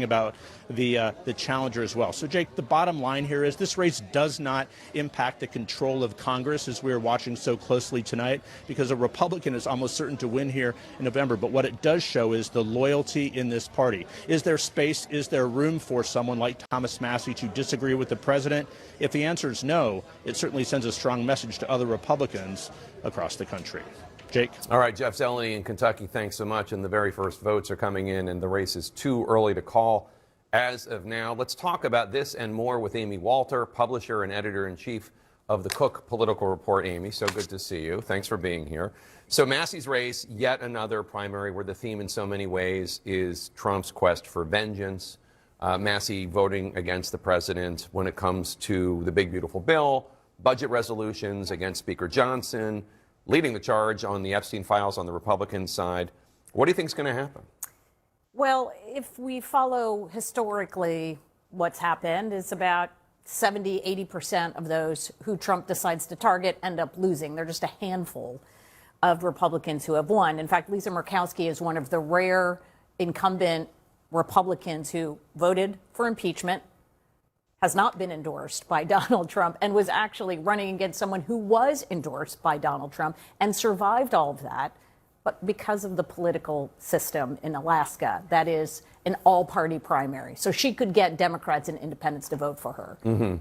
about the challenger as well. So, Jake, the bottom line here is this race does not impact the control of Congress, as we are watching so closely tonight, because a Republican is almost certain to win here in November. But what it does show is the loyalty in this party. Is there space? Is there room for someone like Thomas Massie to disagree with the president? If the answer is no, it certainly sends a strong message to other Republicans across the country. Jake? All right, Jeff Zeleny in Kentucky, thanks so much. And the very first votes are coming in, and the race is too early to call as of now. Let's talk about this and more with Amy Walter, publisher and editor-in-chief of the Cook Political Report. Amy, so good to see you. Thanks for being here. So Massie's race, yet another primary where the theme in so many ways is Trump's quest for vengeance. Massie voting against the president when it comes to the big, beautiful bill, budget resolutions against Speaker Johnson, leading the charge on the Epstein files on the Republican side. What do you think is going to happen? Well, if we follow historically what's happened is about 70, 80% of those who Trump decides to target end up losing. They're just a handful of Republicans who have won. In fact, Lisa Murkowski is one of the rare incumbent Republicans who voted for impeachment, has not been endorsed by Donald Trump, and was actually running against someone who was endorsed by Donald Trump and survived all of that. But because of the political system in Alaska, that is an all-party primary. So she could get Democrats and independents to vote for her. Mm-hmm.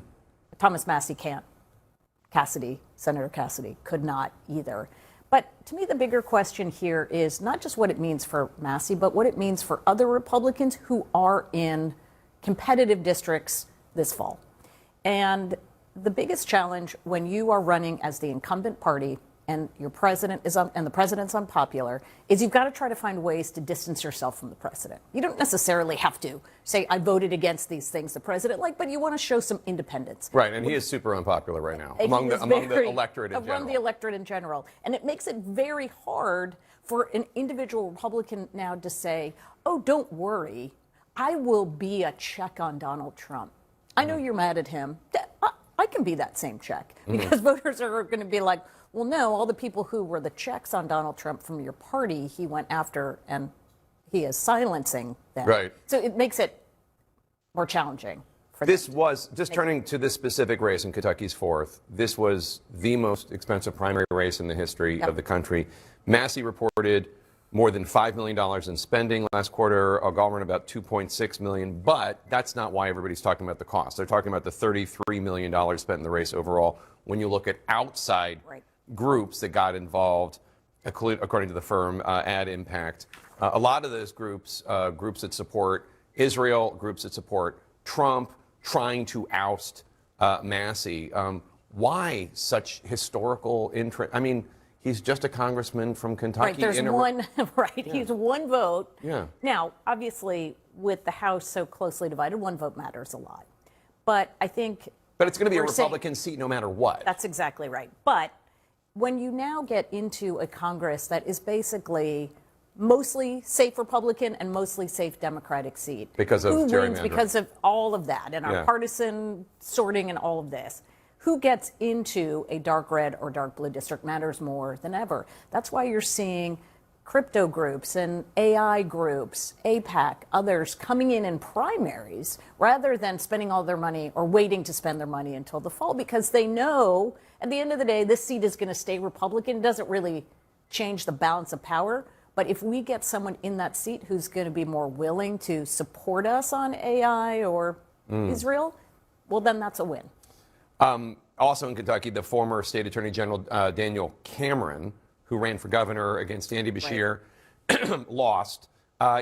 Thomas Massie can't. Senator Cassidy, could not either. But to me, the bigger question here is not just what it means for Massie, but what it means for other Republicans who are in competitive districts this fall. And the biggest challenge when you are running as the incumbent party and your president is and the president's unpopular is you've got to try to find ways to distance yourself from the president. You don't necessarily have to say, I voted against these things the president liked, but you want to show some independence. Right, and he is super unpopular right now among the electorate in general. Among the electorate in general. And it makes it very hard for an individual Republican now to say, oh, don't worry, I will be a check on Donald Trump. I know you're mad at him. I can be that same check, because voters are going to be like, well, no, all the people who were the checks on Donald Trump from your party, he went after, and he is silencing them. Right. So it makes it more challenging. This was, just turning to this specific race in Kentucky's 4th, this was the most expensive primary race in the history of the country. Massie reported more than $5 million in spending last quarter, Gallman about $2.6 million, but that's not why everybody's talking about the cost. They're talking about the $33 million spent in the race overall. When you look at outside groups that got involved, according to the firm Ad Impact, a lot of those groups, groups that support Israel, groups that support Trump, trying to oust Massie. Why such historical interest? I mean, he's just a congressman from Kentucky. Right, there's one, he's one vote. Yeah. Now, obviously, with the House so closely divided, one vote matters a lot. But I think... But it's going to be a Republican seat no matter what. That's exactly right. But when you now get into a Congress that is basically mostly safe Republican and mostly safe Democratic seat. Because of who gerrymandering. Wins because of all of that and our partisan sorting and all of this. Who gets into a dark red or dark blue district matters more than ever. That's why you're seeing crypto groups and AI groups, AIPAC, others coming in primaries rather than spending all their money or waiting to spend their money until the fall, because they know at the end of the day, this seat is going to stay Republican. It doesn't really change the balance of power. But if we get someone in that seat who's going to be more willing to support us on AI or Israel, well, then that's a win. Also in Kentucky, the former state attorney general Daniel Cameron, who ran for governor against Andy Beshear, lost.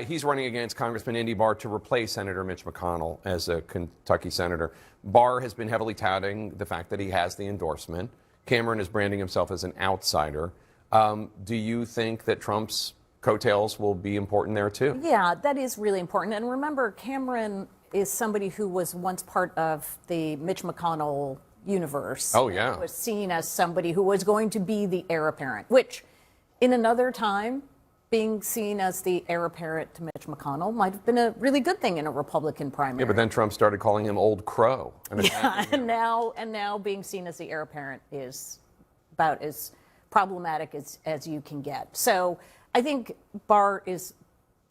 He's running against Congressman Andy Barr to replace Senator Mitch McConnell as a Kentucky senator. Barr has been heavily touting the fact that he has the endorsement. Cameron is branding himself as an outsider. Do you think that Trump's coattails will be important there too? Yeah, that is really important. And remember, Cameron is somebody who was once part of the Mitch McConnell universe. Oh, yeah. Was seen as somebody who was going to be the heir apparent, which in another time, being seen as the heir apparent to Mitch McConnell might have been a really good thing in a Republican primary. Yeah, but then Trump started calling him Old Crow. And now being seen as the heir apparent is about as problematic as you can get. So I think Barr is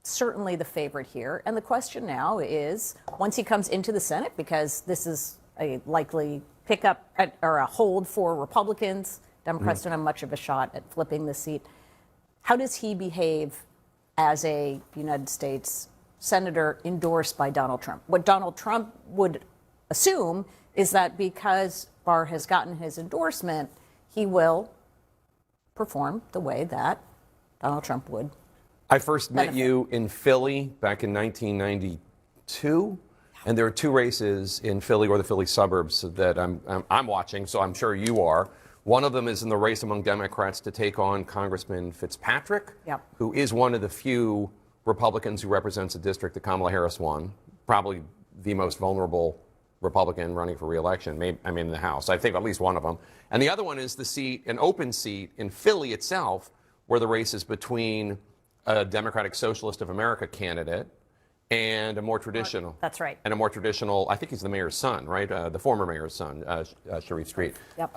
certainly the favorite here. And the question now is, once he comes into the Senate, because this is a likely pickup or a hold for Republicans, Democrats don't have much of a shot at flipping the seat. How does he behave as a United States senator endorsed by Donald Trump? What Donald Trump would assume is that because Barr has gotten his endorsement, he will perform the way that Donald Trump would. I first met you in Philly back in 1992, and there are two races in Philly or the Philly suburbs that I'm watching, so I'm sure you are. One of them is in the race among Democrats to take on Congressman Fitzpatrick, who is one of the few Republicans who represents a district that Kamala Harris won, probably the most vulnerable Republican running for re-election, maybe, I mean, in the House. I think at least one of them. And the other one is the seat, an open seat in Philly itself, where the race is between a Democratic Socialist of America candidate and a more traditional. That's right. And a more traditional, I think he's the mayor's son, right? The former mayor's son, Sharif Street. Yep.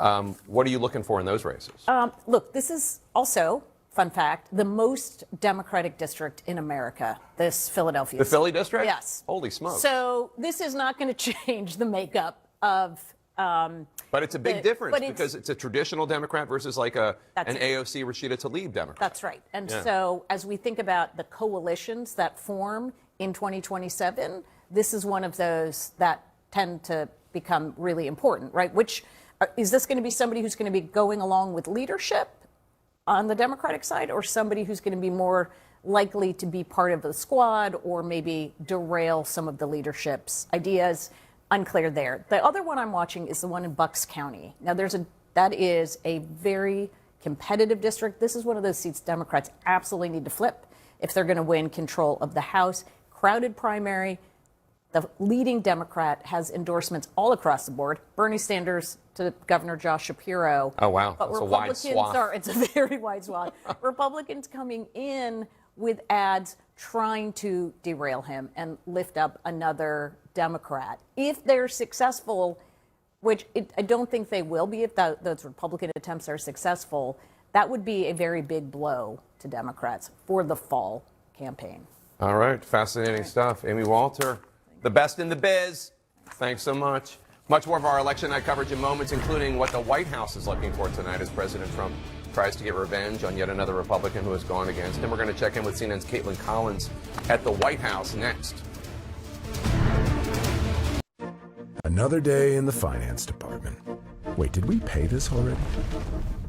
What are you looking for in those races? Look, this is also, fun fact, the most Democratic district in America, this Philadelphia. The Philly district? Yes. Holy smokes. So this is not going to change the makeup of. But it's a big difference because it's a traditional Democrat versus like an AOC Rashida Tlaib Democrat. That's right. And so as we think about the coalitions that form in 2027, this is one of those that tend to become really important, right? Which is this going to be somebody who's going to be going along with leadership on the Democratic side, or somebody who's going to be more likely to be part of the squad or maybe derail some of the leadership's ideas? Unclear there. The other one I'm watching is the one in Bucks County. Now, that is a very competitive district. This is one of those seats Democrats absolutely need to flip if they're going to win control of the House. Crowded primary. The leading Democrat has endorsements all across the board. Bernie Sanders to Governor Josh Shapiro. Oh, wow. But That's Republicans a wide swath. it's a very wide swath. Republicans coming in with ads trying to derail him and lift up another Democrat. If they're successful, which I don't think they will be if those Republican attempts are successful, that would be a very big blow to Democrats for the fall campaign. All right. Fascinating stuff. Amy Walter, the best in the biz. Thanks so much. Much more of our election night coverage in moments, including what the White House is looking for tonight as President Trump tries to get revenge on yet another Republican who has gone against him. We're going to check in with CNN's Caitlin Collins at the White House next. Another day in the finance department. Wait, did we pay this already?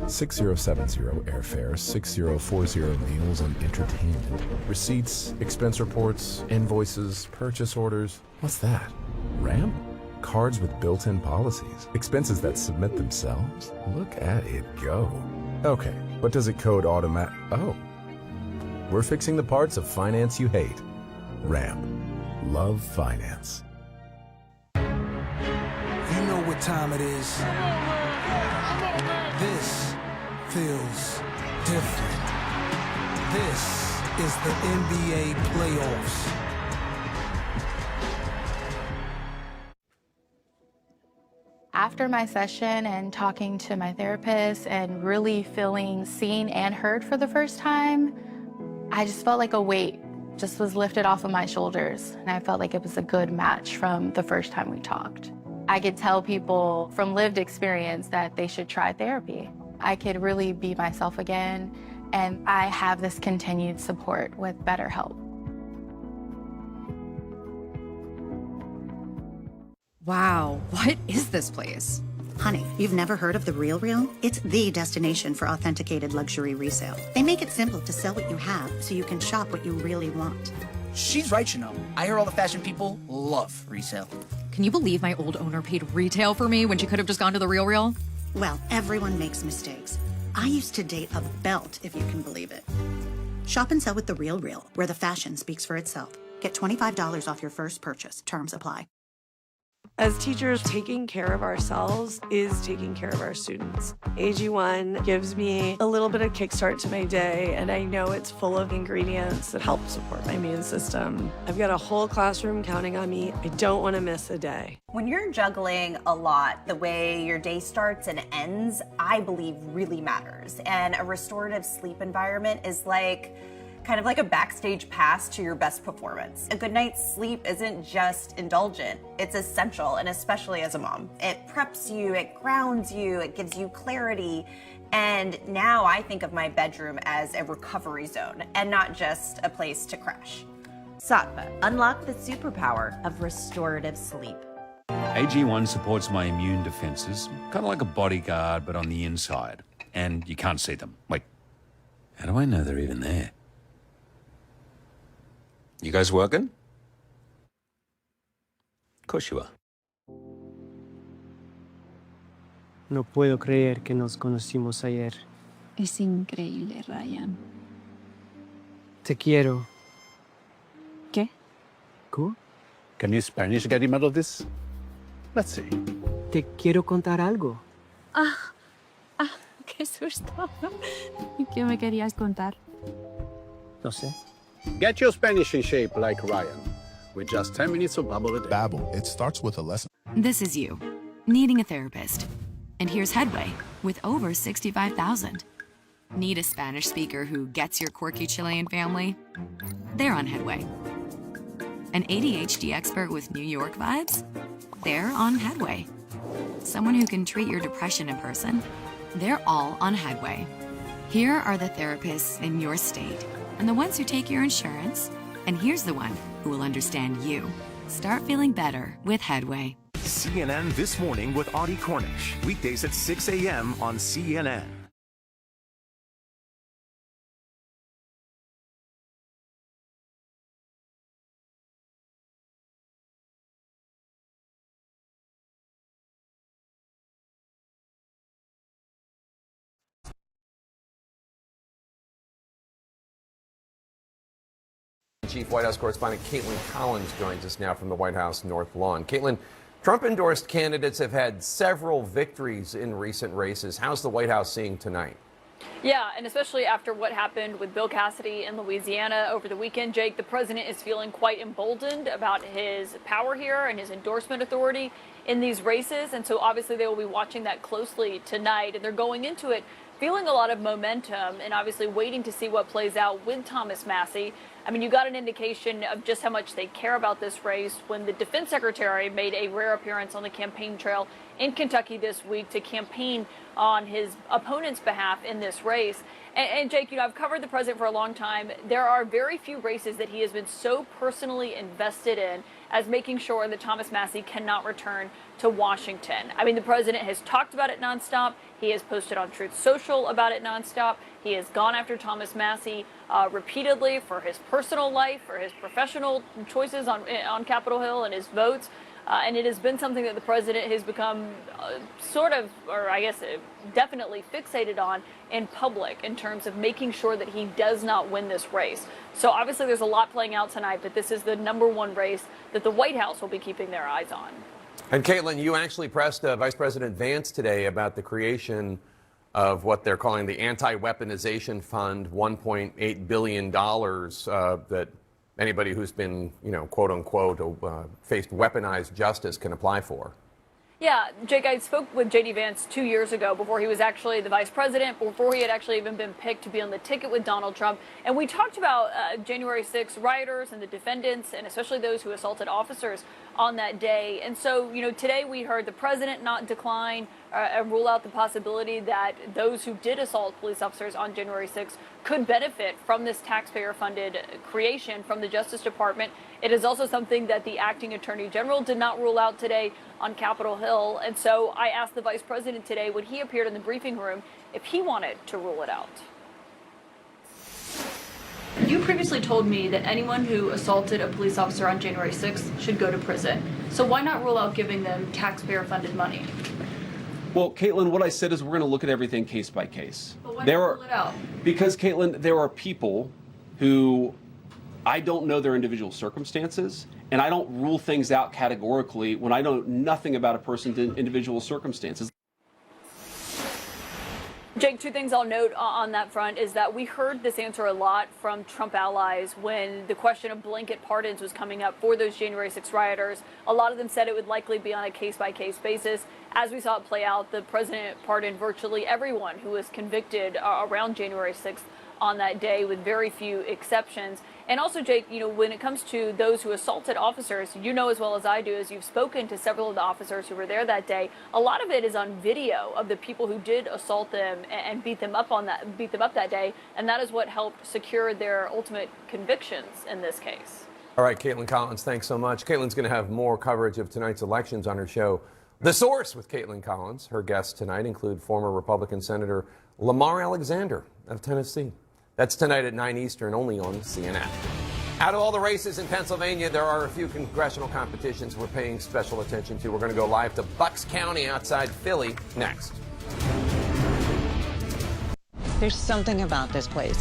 6070 airfare, 6040 meals and entertainment. Receipts, expense reports, invoices, purchase orders. What's that? RAM? Cards with built-in policies. Expenses that submit themselves. Look at it go. Okay, but does it code automatic? Oh. We're fixing the parts of finance you hate. RAM. Love finance. You know what time it is. This feels different. This is the NBA playoffs. After my session and talking to my therapist and really feeling seen and heard for the first time, I just felt like a weight just was lifted off of my shoulders. And I felt like it was a good match from the first time we talked. I could tell people from lived experience that they should try therapy. I could really be myself again, and I have this continued support with BetterHelp. Wow, what is this place? Honey, you've never heard of The Real Real? It's the destination for authenticated luxury resale. They make it simple to sell what you have so you can shop what you really want. She's right, you know. I hear all the fashion people love resale. Can you believe my old owner paid retail for me when she could have just gone to The Real Real? Well, everyone makes mistakes. I used to date a belt, if you can believe it. Shop and sell with The Real Real, where the fashion speaks for itself. Get $25 off your first purchase. Terms apply. As teachers, taking care of ourselves is taking care of our students. AG1 gives me a little bit of kickstart to my day, and I know it's full of ingredients that help support my immune system. I've got a whole classroom counting on me. I don't want to miss a day. When you're juggling a lot, the way your day starts and ends, I believe really matters. And a restorative sleep environment is like kind of like a backstage pass to your best performance. A good night's sleep isn't just indulgent, it's essential, and especially as a mom. It preps you, it grounds you, it gives you clarity. And now I think of my bedroom as a recovery zone and not just a place to crash. Satva, unlock the superpower of restorative sleep. AG1 supports my immune defenses, kind of like a bodyguard, but on the inside. And you can't see them. Wait, how do I know they're even there? You guys working? Of course you are. No puedo creer que nos conocimos ayer. Es increíble, Ryan. Te quiero. ¿Qué? ¿Qué? Can you Spanish get him out of this? Let's see. Te quiero contar algo. Qué susto. ¿Y qué me querías contar? No sé. Get your Spanish in shape like Ryan, with just 10 minutes of Babbel a day. Babbel, it starts with a lesson. This is you, needing a therapist. And here's Headway, with over 65,000. Need a Spanish speaker who gets your quirky Chilean family? They're on Headway. An ADHD expert with New York vibes? They're on Headway. Someone who can treat your depression in person? They're all on Headway. Here are the therapists in your state, and the ones who take your insurance. And here's the one who will understand you. Start feeling better with Headway. CNN This Morning with Audie Cornish. Weekdays at 6 a.m. on CNN. Chief White House correspondent Caitlin Collins joins us now from the White House North Lawn. Caitlin, Trump-endorsed candidates have had several victories in recent races. How's the White House seeing tonight? Yeah, and especially after what happened with Bill Cassidy in Louisiana over the weekend, Jake, the president is feeling quite emboldened about his power here and his endorsement authority in these races. And so obviously they will be watching that closely tonight. And they're going into it feeling a lot of momentum and obviously waiting to see what plays out with Thomas Massie. I mean, you got an indication of just how much they care about this race when the defense secretary made a rare appearance on the campaign trail in Kentucky this week to campaign on his opponent's behalf in this race. And Jake, you know, I've covered the president for a long time. There are very few races that he has been so personally invested in as making sure that Thomas Massie cannot return to Washington. I mean, the president has talked about it nonstop. He has posted on Truth Social about it nonstop. He has gone after Thomas Massie repeatedly for his personal life, for his professional choices on Capitol Hill and his votes. And it has been something that the president has become sort of, or I guess definitely fixated on in public in terms of making sure that he does not win this race. So obviously there's a lot playing out tonight, but this is the #1 race that the White House will be keeping their eyes on. And Caitlin, you actually pressed Vice President Vance today about the creation of what they're calling the Anti-Weaponization Fund, $1.8 billion that anybody who's been, you know, quote unquote, faced weaponized justice can apply for. Yeah, Jake, I spoke with J.D. Vance 2 years ago before he was actually the vice president, before he had actually even been picked to be on the ticket with Donald Trump. And we talked about January 6 rioters and the defendants, and especially those who assaulted officers on that day. And so, you know, today we heard the president not decline and rule out the possibility that those who did assault police officers on January 6 could benefit from this taxpayer-funded creation from the Justice Department. It is also something that the acting attorney general did not rule out today on Capitol Hill. And so I asked the vice president today when he appeared in the briefing room if he wanted to rule it out. You previously told me that anyone who assaulted a police officer on January 6th should go to prison. So why not rule out giving them taxpayer-funded money? Well, Caitlin, what I said is we're going to look at everything case by case. But why not rule it out? Because, Caitlin, there are people who I don't know their individual circumstances, and I don't rule things out categorically when I know nothing about a person's individual circumstances. Jake, two things I'll note on that front is that we heard this answer a lot from Trump allies when the question of blanket pardons was coming up for those January 6 rioters. A lot of them said it would likely be on a case-by-case basis. As we saw it play out, the president pardoned virtually everyone who was convicted around January 6th on that day with very few exceptions. And also, Jake, when it comes to those who assaulted officers, you know as well as I do, as you've spoken to several of the officers who were there that day, a lot of it is on video of the people who did assault them and beat them up that day, and that is what helped secure their ultimate convictions in this case. All right, Caitlin Collins, thanks so much. Caitlin's going to have more coverage of tonight's elections on her show, The Source with Caitlin Collins. Her guests tonight include former Republican Senator Lamar Alexander of Tennessee. That's tonight at 9 Eastern, only on CNN. Out of all the races in Pennsylvania, there are a few congressional competitions we're paying special attention to. We're going to go live to Bucks County outside Philly next. There's something about this place.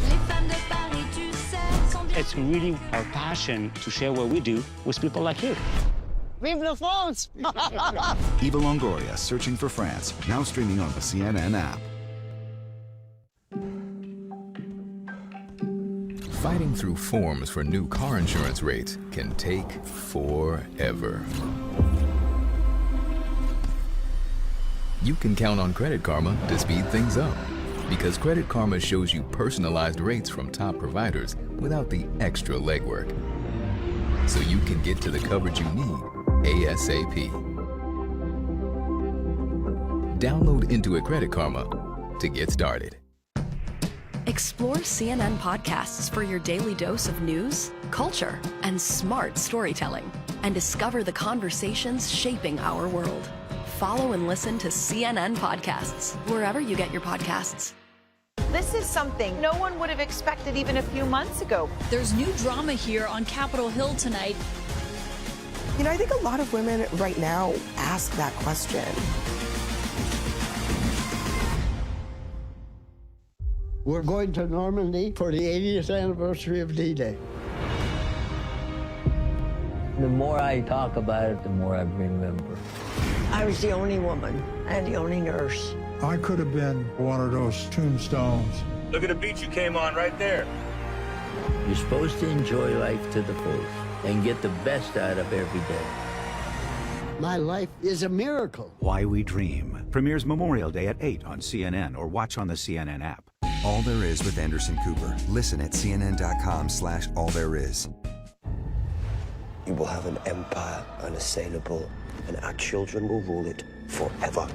It's really our passion to share what we do with people like you. Vive la France! Eva Longoria, Searching for France, now streaming on the CNN app. Fighting through forms for new car insurance rates can take forever. You can count on Credit Karma to speed things up, because Credit Karma shows you personalized rates from top providers without the extra legwork, so you can get to the coverage you need ASAP. Download Intuit Credit Karma to get started. Explore CNN podcasts for your daily dose of news, culture, and smart storytelling, and discover the conversations shaping our world. Follow and listen to CNN Podcasts wherever you get your podcasts. This is something no one would have expected even a few months ago. There's new drama here on Capitol Hill tonight. I think a lot of women right now ask that question. We're going to Normandy for the 80th anniversary of D-Day. The more I talk about it, the more I remember. I was the only woman and the only nurse. I could have been one of those tombstones. Look at the beach you came on right there. You're supposed to enjoy life to the fullest and get the best out of every day. My life is a miracle. Why We Dream premieres Memorial Day at 8 on CNN or watch on the CNN app. All There Is with Anderson Cooper. Listen at cnn.com/allthereis. You will have an empire unassailable, and our children will rule it forever.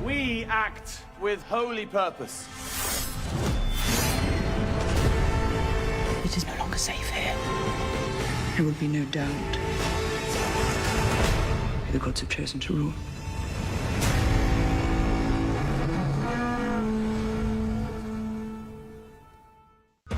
We act with holy purpose. It is no longer safe here. There will be no doubt. The gods have chosen to rule.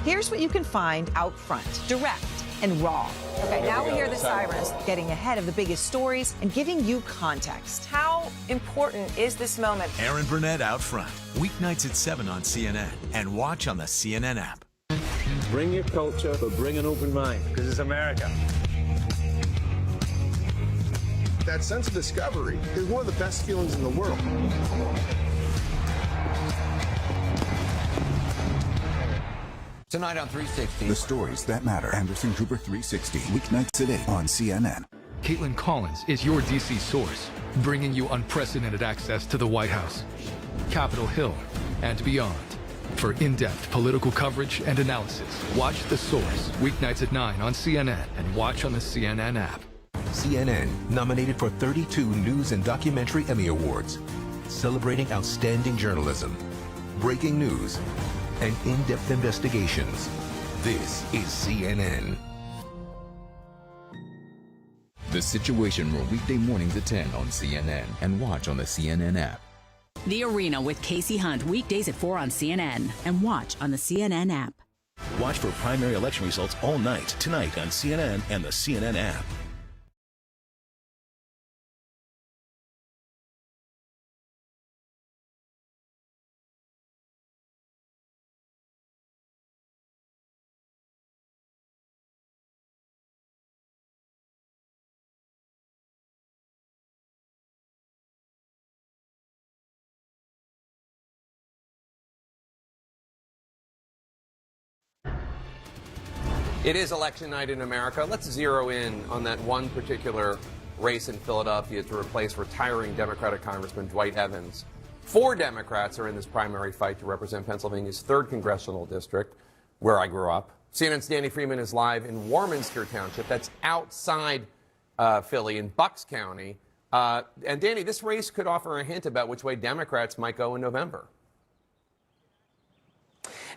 Here's what you can find out front, direct and raw. Okay, now we hear the sirens, getting ahead of the biggest stories and giving you context. How important is this moment? Aaron Burnett Out Front, weeknights at 7 on CNN, and watch on the CNN app. Bring your culture, but bring an open mind, because it's America. That sense of discovery is one of the best feelings in the world. Tonight on 360. The stories that matter. Anderson Cooper 360. Weeknights at 8 on CNN. Caitlin Collins is your DC source, bringing you unprecedented access to the White House, Capitol Hill, and beyond. For in-depth political coverage and analysis, watch The Source, weeknights at 9 on CNN and watch on the CNN app. CNN nominated for 32 News and Documentary Emmy Awards, celebrating outstanding journalism, breaking news, and in-depth investigations. This is CNN. The Situation Room, weekday mornings at 10 on CNN and watch on the CNN app. The Arena with Casey Hunt, weekdays at 4 on CNN and watch on the CNN app. Watch for primary election results all night, tonight on CNN and the CNN app. It is election night in America. Let's zero in on that one particular race in Philadelphia to replace retiring Democratic Congressman Dwight Evans. 4 Democrats are in this primary fight to represent Pennsylvania's 3rd congressional district, where I grew up. CNN's Danny Freeman is live in Warminster Township. That's outside Philly in Bucks County. And Danny, this race could offer a hint about which way Democrats might go in November.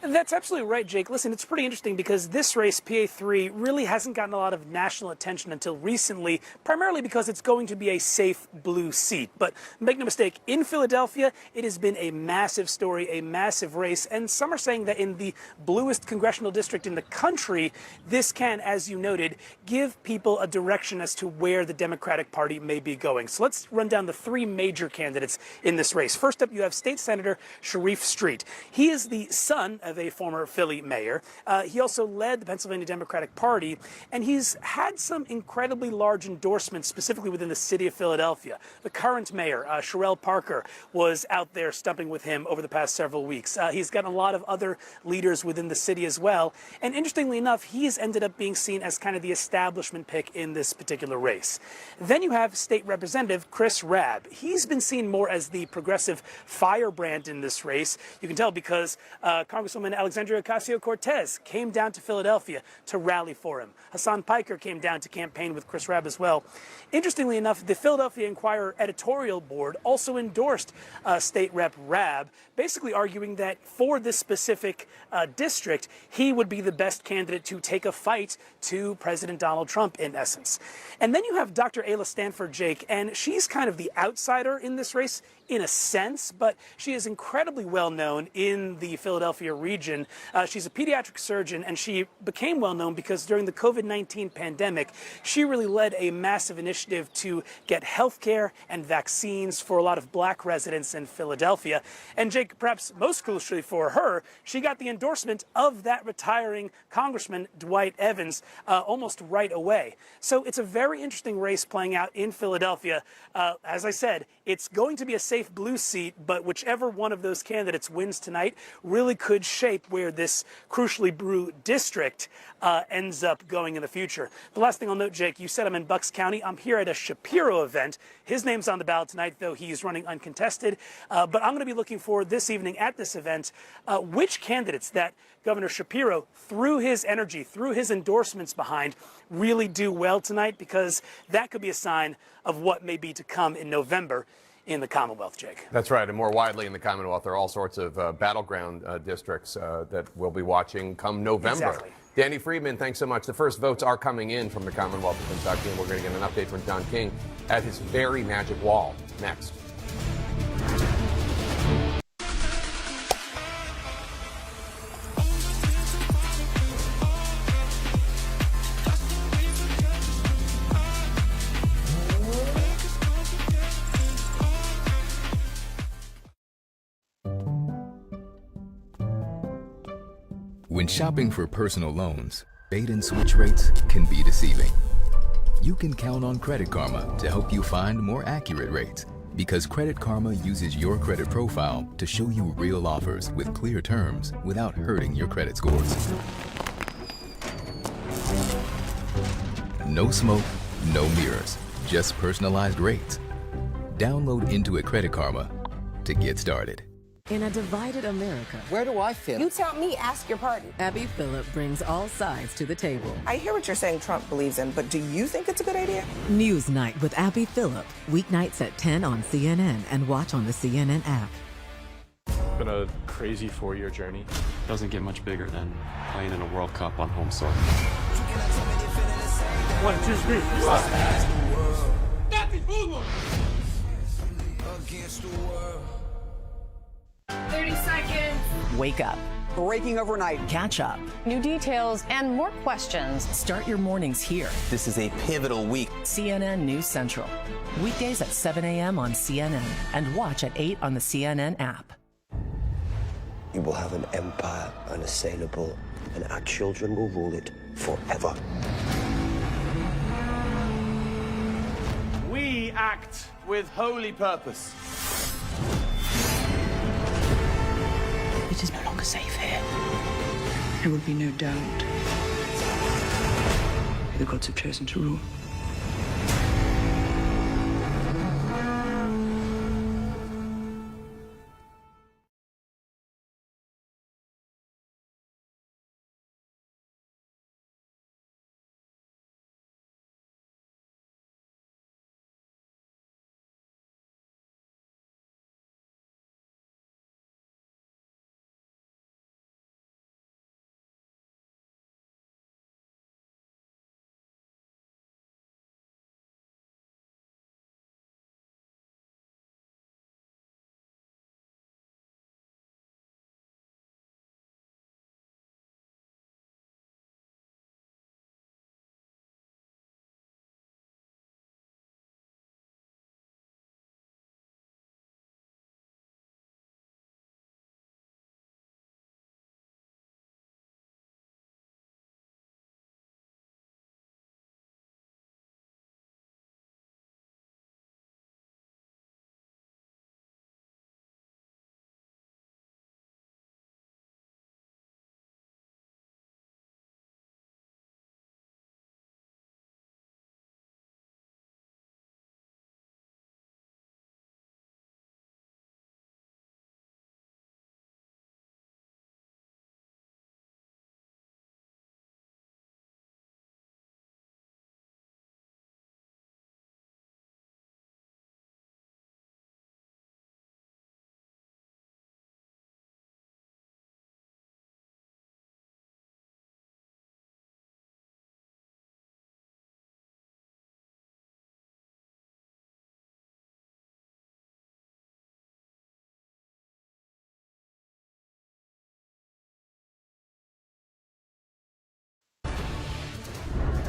That's absolutely right, Jake. Listen, it's pretty interesting because this race, PA3, really hasn't gotten a lot of national attention until recently, primarily because it's going to be a safe blue seat. But make no mistake, in Philadelphia, it has been a massive story, a massive race, and some are saying that in the bluest congressional district in the country, this can, as you noted, give people a direction as to where the Democratic Party may be going. So let's run down the 3 major candidates in this race. First up, you have State Senator Sharif Street. He is the son of a former Philly mayor. He also led the Pennsylvania Democratic Party, and he's had some incredibly large endorsements, specifically within the city of Philadelphia. The current mayor, Sherelle Parker, was out there stumping with him over the past several weeks. He's gotten a lot of other leaders within the city as well. And interestingly enough, he's ended up being seen as kind of the establishment pick in this particular race. Then you have State Representative Chris Rabb. He's been seen more as the progressive firebrand in this race. You can tell because Congresswoman Alexandria Ocasio-Cortez came down to Philadelphia to rally for him. Hassan Piker came down to campaign with Chris Rabb as well. Interestingly enough, the Philadelphia Inquirer editorial board also endorsed State Rep Rabb, basically arguing that for this specific district, he would be the best candidate to take a fight to President Donald Trump, in essence. And then you have Dr. Ayla Stanford, Jake, and she's kind of the outsider in this race in a sense, but she is incredibly well known in the Philadelphia region. She's a pediatric surgeon, and she became well known because during the COVID-19 pandemic, she really led a massive initiative to get health care and vaccines for a lot of black residents in Philadelphia. And Jake, perhaps most crucially for her, she got the endorsement of that retiring Congressman Dwight Evans almost right away. So it's a very interesting race playing out in Philadelphia. As I said, it's going to be a safe blue seat, but whichever one of those candidates wins tonight really could shape where this crucially blue district ends up going in the future. The last thing I'll note, Jake, you said I'm in Bucks County. I'm here at a Shapiro event. His name's on the ballot tonight, though he's running uncontested. But I'm going to be looking for this evening at this event which candidates that Governor Shapiro, through his energy, through his endorsements behind, really do well tonight, because that could be a sign of what may be to come in November in the Commonwealth, Jake. That's right, and more widely in the Commonwealth, there are all sorts of battleground districts that we'll be watching come November. Exactly. Danny Freeman, thanks so much. The first votes are coming in from the Commonwealth of Kentucky, and we're going to get an update from John King at his very magic wall next. When shopping for personal loans, bait and switch rates can be deceiving. You can count on Credit Karma to help you find more accurate rates, because Credit Karma uses your credit profile to show you real offers with clear terms without hurting your credit scores. No smoke, no mirrors, just personalized rates. Download Intuit Credit Karma to get started. In a divided America, Where do I fit? You tell me, ask your party. Abby Phillip brings all sides to the table. I hear what you're saying Trump believes in, but do you think it's a good idea? Newsnight with Abby Phillip, weeknights at 10 on CNN and watch on the CNN app. It's been a crazy 4-year journey. Doesn't get much bigger than playing in a World Cup on home soil. 1, 2, 3. Against the world. 30 seconds. Wake up. Breaking overnight. Catch up. New details and more questions. Start your mornings here. This is a pivotal week. CNN News Central. Weekdays at 7 a.m. on CNN and watch at 8 on the CNN app. You will have an empire unassailable, and our children will rule it forever. We act with holy purpose. It is no longer safe here. There will be no doubt. The gods have chosen to rule.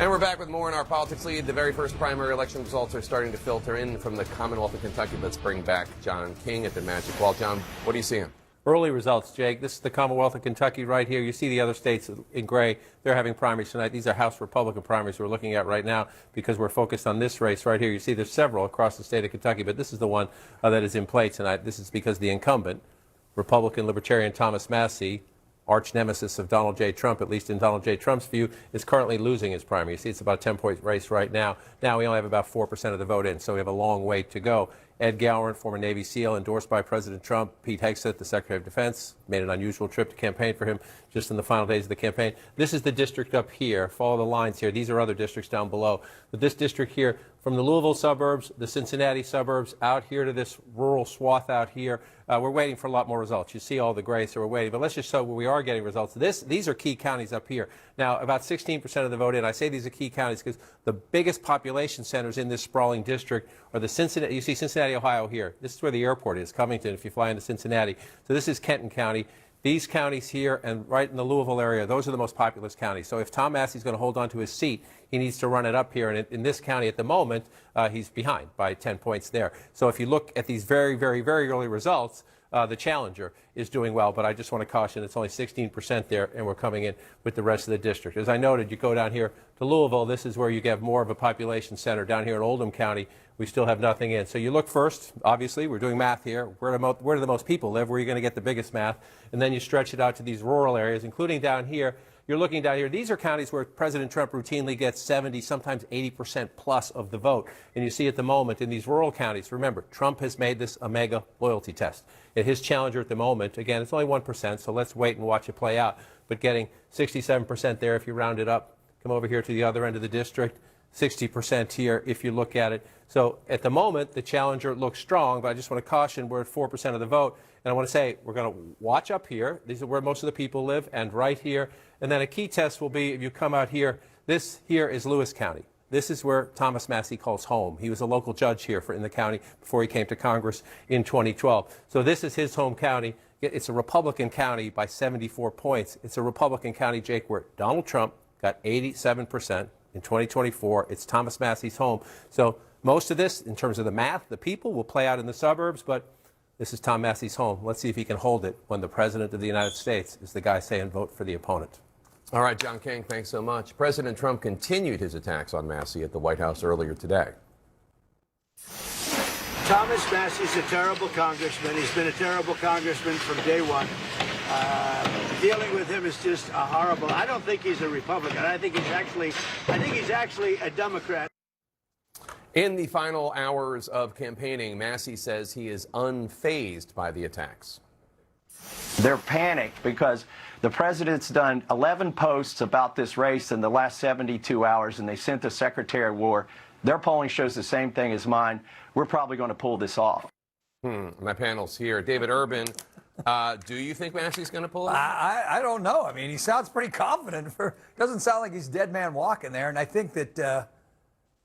And we're back with more in our politics lead. The very first primary election results are starting to filter in from the Commonwealth of Kentucky. Let's bring back John King at the Magic Wall. John, what are you seeing? Early results, Jake. This is the Commonwealth of Kentucky right here. You see the other states in gray. They're having primaries tonight. These are House Republican primaries we're looking at right now because we're focused on this race right here. You see there's several across the state of Kentucky, but this is the one that is in play tonight. This is because the incumbent, Republican Libertarian Thomas Massie, arch nemesis of Donald J. Trump, at least in Donald J. Trump's view, is currently losing his primary. You see it's about a 10-point race right now. Now we only have about 4% of the vote in, so we have a long way to go. Ed Gowron, former Navy SEAL, endorsed by President Trump. Pete Hegseth, the Secretary of Defense, made an unusual trip to campaign for him just in the final days of the campaign. This is the district up here. Follow the lines here. These are other districts down below. But this district here, from the Louisville suburbs, the Cincinnati suburbs, out here to this rural swath out here, we're waiting for a lot more results. You see all the gray, so we're waiting. But let's just show where we are getting results. These are key counties up here. Now, about 16% of the vote in. I say these are key counties because the biggest population centers in this sprawling district are the Cincinnati. You see Cincinnati, Ohio here. This is where the airport is, Covington, if you fly into Cincinnati. So this is Kenton County. These counties here and right in the Louisville area, those are the most populous counties. So if Tom Massie's going to hold on to his seat, he needs to run it up here. And in this county at the moment, he's behind by 10 points there. So if you look at these very, very, very early results, the challenger is doing well, but I just want to caution it's only 16% there, and we're coming in with the rest of the district. As I noted, you go down here to Louisville, this is where you get more of a population center. Down here in Oldham County, we still have nothing in. So you look first, obviously, we're doing math here. Where do the most people live? Where are you going to get the biggest math? And then you stretch it out to these rural areas, including down here. You're looking down here. These are counties where President Trump routinely gets 70, sometimes 80% plus of the vote. And you see at the moment in these rural counties, remember, Trump has made this a mega loyalty test. And his challenger at the moment, again, it's only 1%, so let's wait and watch it play out. But getting 67% there if you round it up. Come over here to the other end of the district, 60% here if you look at it. So at the moment, the challenger looks strong, but I just want to caution we're at 4% of the vote. And I want to say we're going to watch up here. These are where most of the people live, and right here. And then a key test will be if you come out here. This here is Lewis County. This is where Thomas Massie calls home. He was a local judge here in the county before he came to Congress in 2012. So this is his home county. It's a Republican county by 74 points. It's a Republican county, Jake, where Donald Trump got 87% in 2024. It's Thomas Massie's home. So most of this, in terms of the math, the people will play out in the suburbs, but this is Tom Massie's home. Let's see if he can hold it when the President of the United States is the guy saying vote for the opponent. All right, John King, thanks so much. President Trump continued his attacks on Massie at the White House earlier today. Thomas Massie's a terrible congressman. He's been a terrible congressman from day one. Dealing with him is just horrible. I don't think he's a Republican. I think he's actually a Democrat. In the final hours of campaigning, Massie says he is unfazed by the attacks. They're panicked because the president's done 11 posts about this race in the last 72 hours, and they sent the Secretary of War. Their polling shows the same thing as mine. We're probably going to pull this off. My panel's here. David Urban, do you think Massie's going to pull it? I don't know. I mean, he sounds pretty confident. Doesn't sound like he's dead man walking there. And I think that,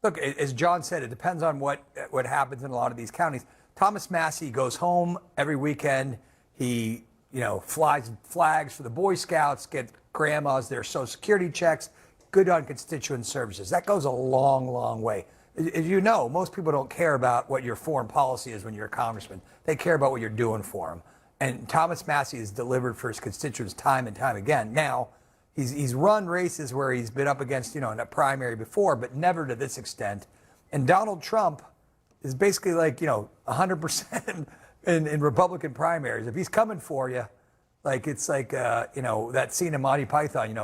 look, as John said, it depends on what happens in a lot of these counties. Thomas Massie goes home every weekend. He, flies flags for the Boy Scouts, get grandmas their Social Security checks, good on constituent services. That goes a long, long way. As you know, most people don't care about what your foreign policy is when you're a congressman. They care about what you're doing for them. And Thomas Massie has delivered for his constituents time and time again. Now, he's run races where he's been up against, in a primary before, but never to this extent. And Donald Trump is basically like, 100% in Republican primaries. If he's coming for you, it's like, that scene in Monty Python,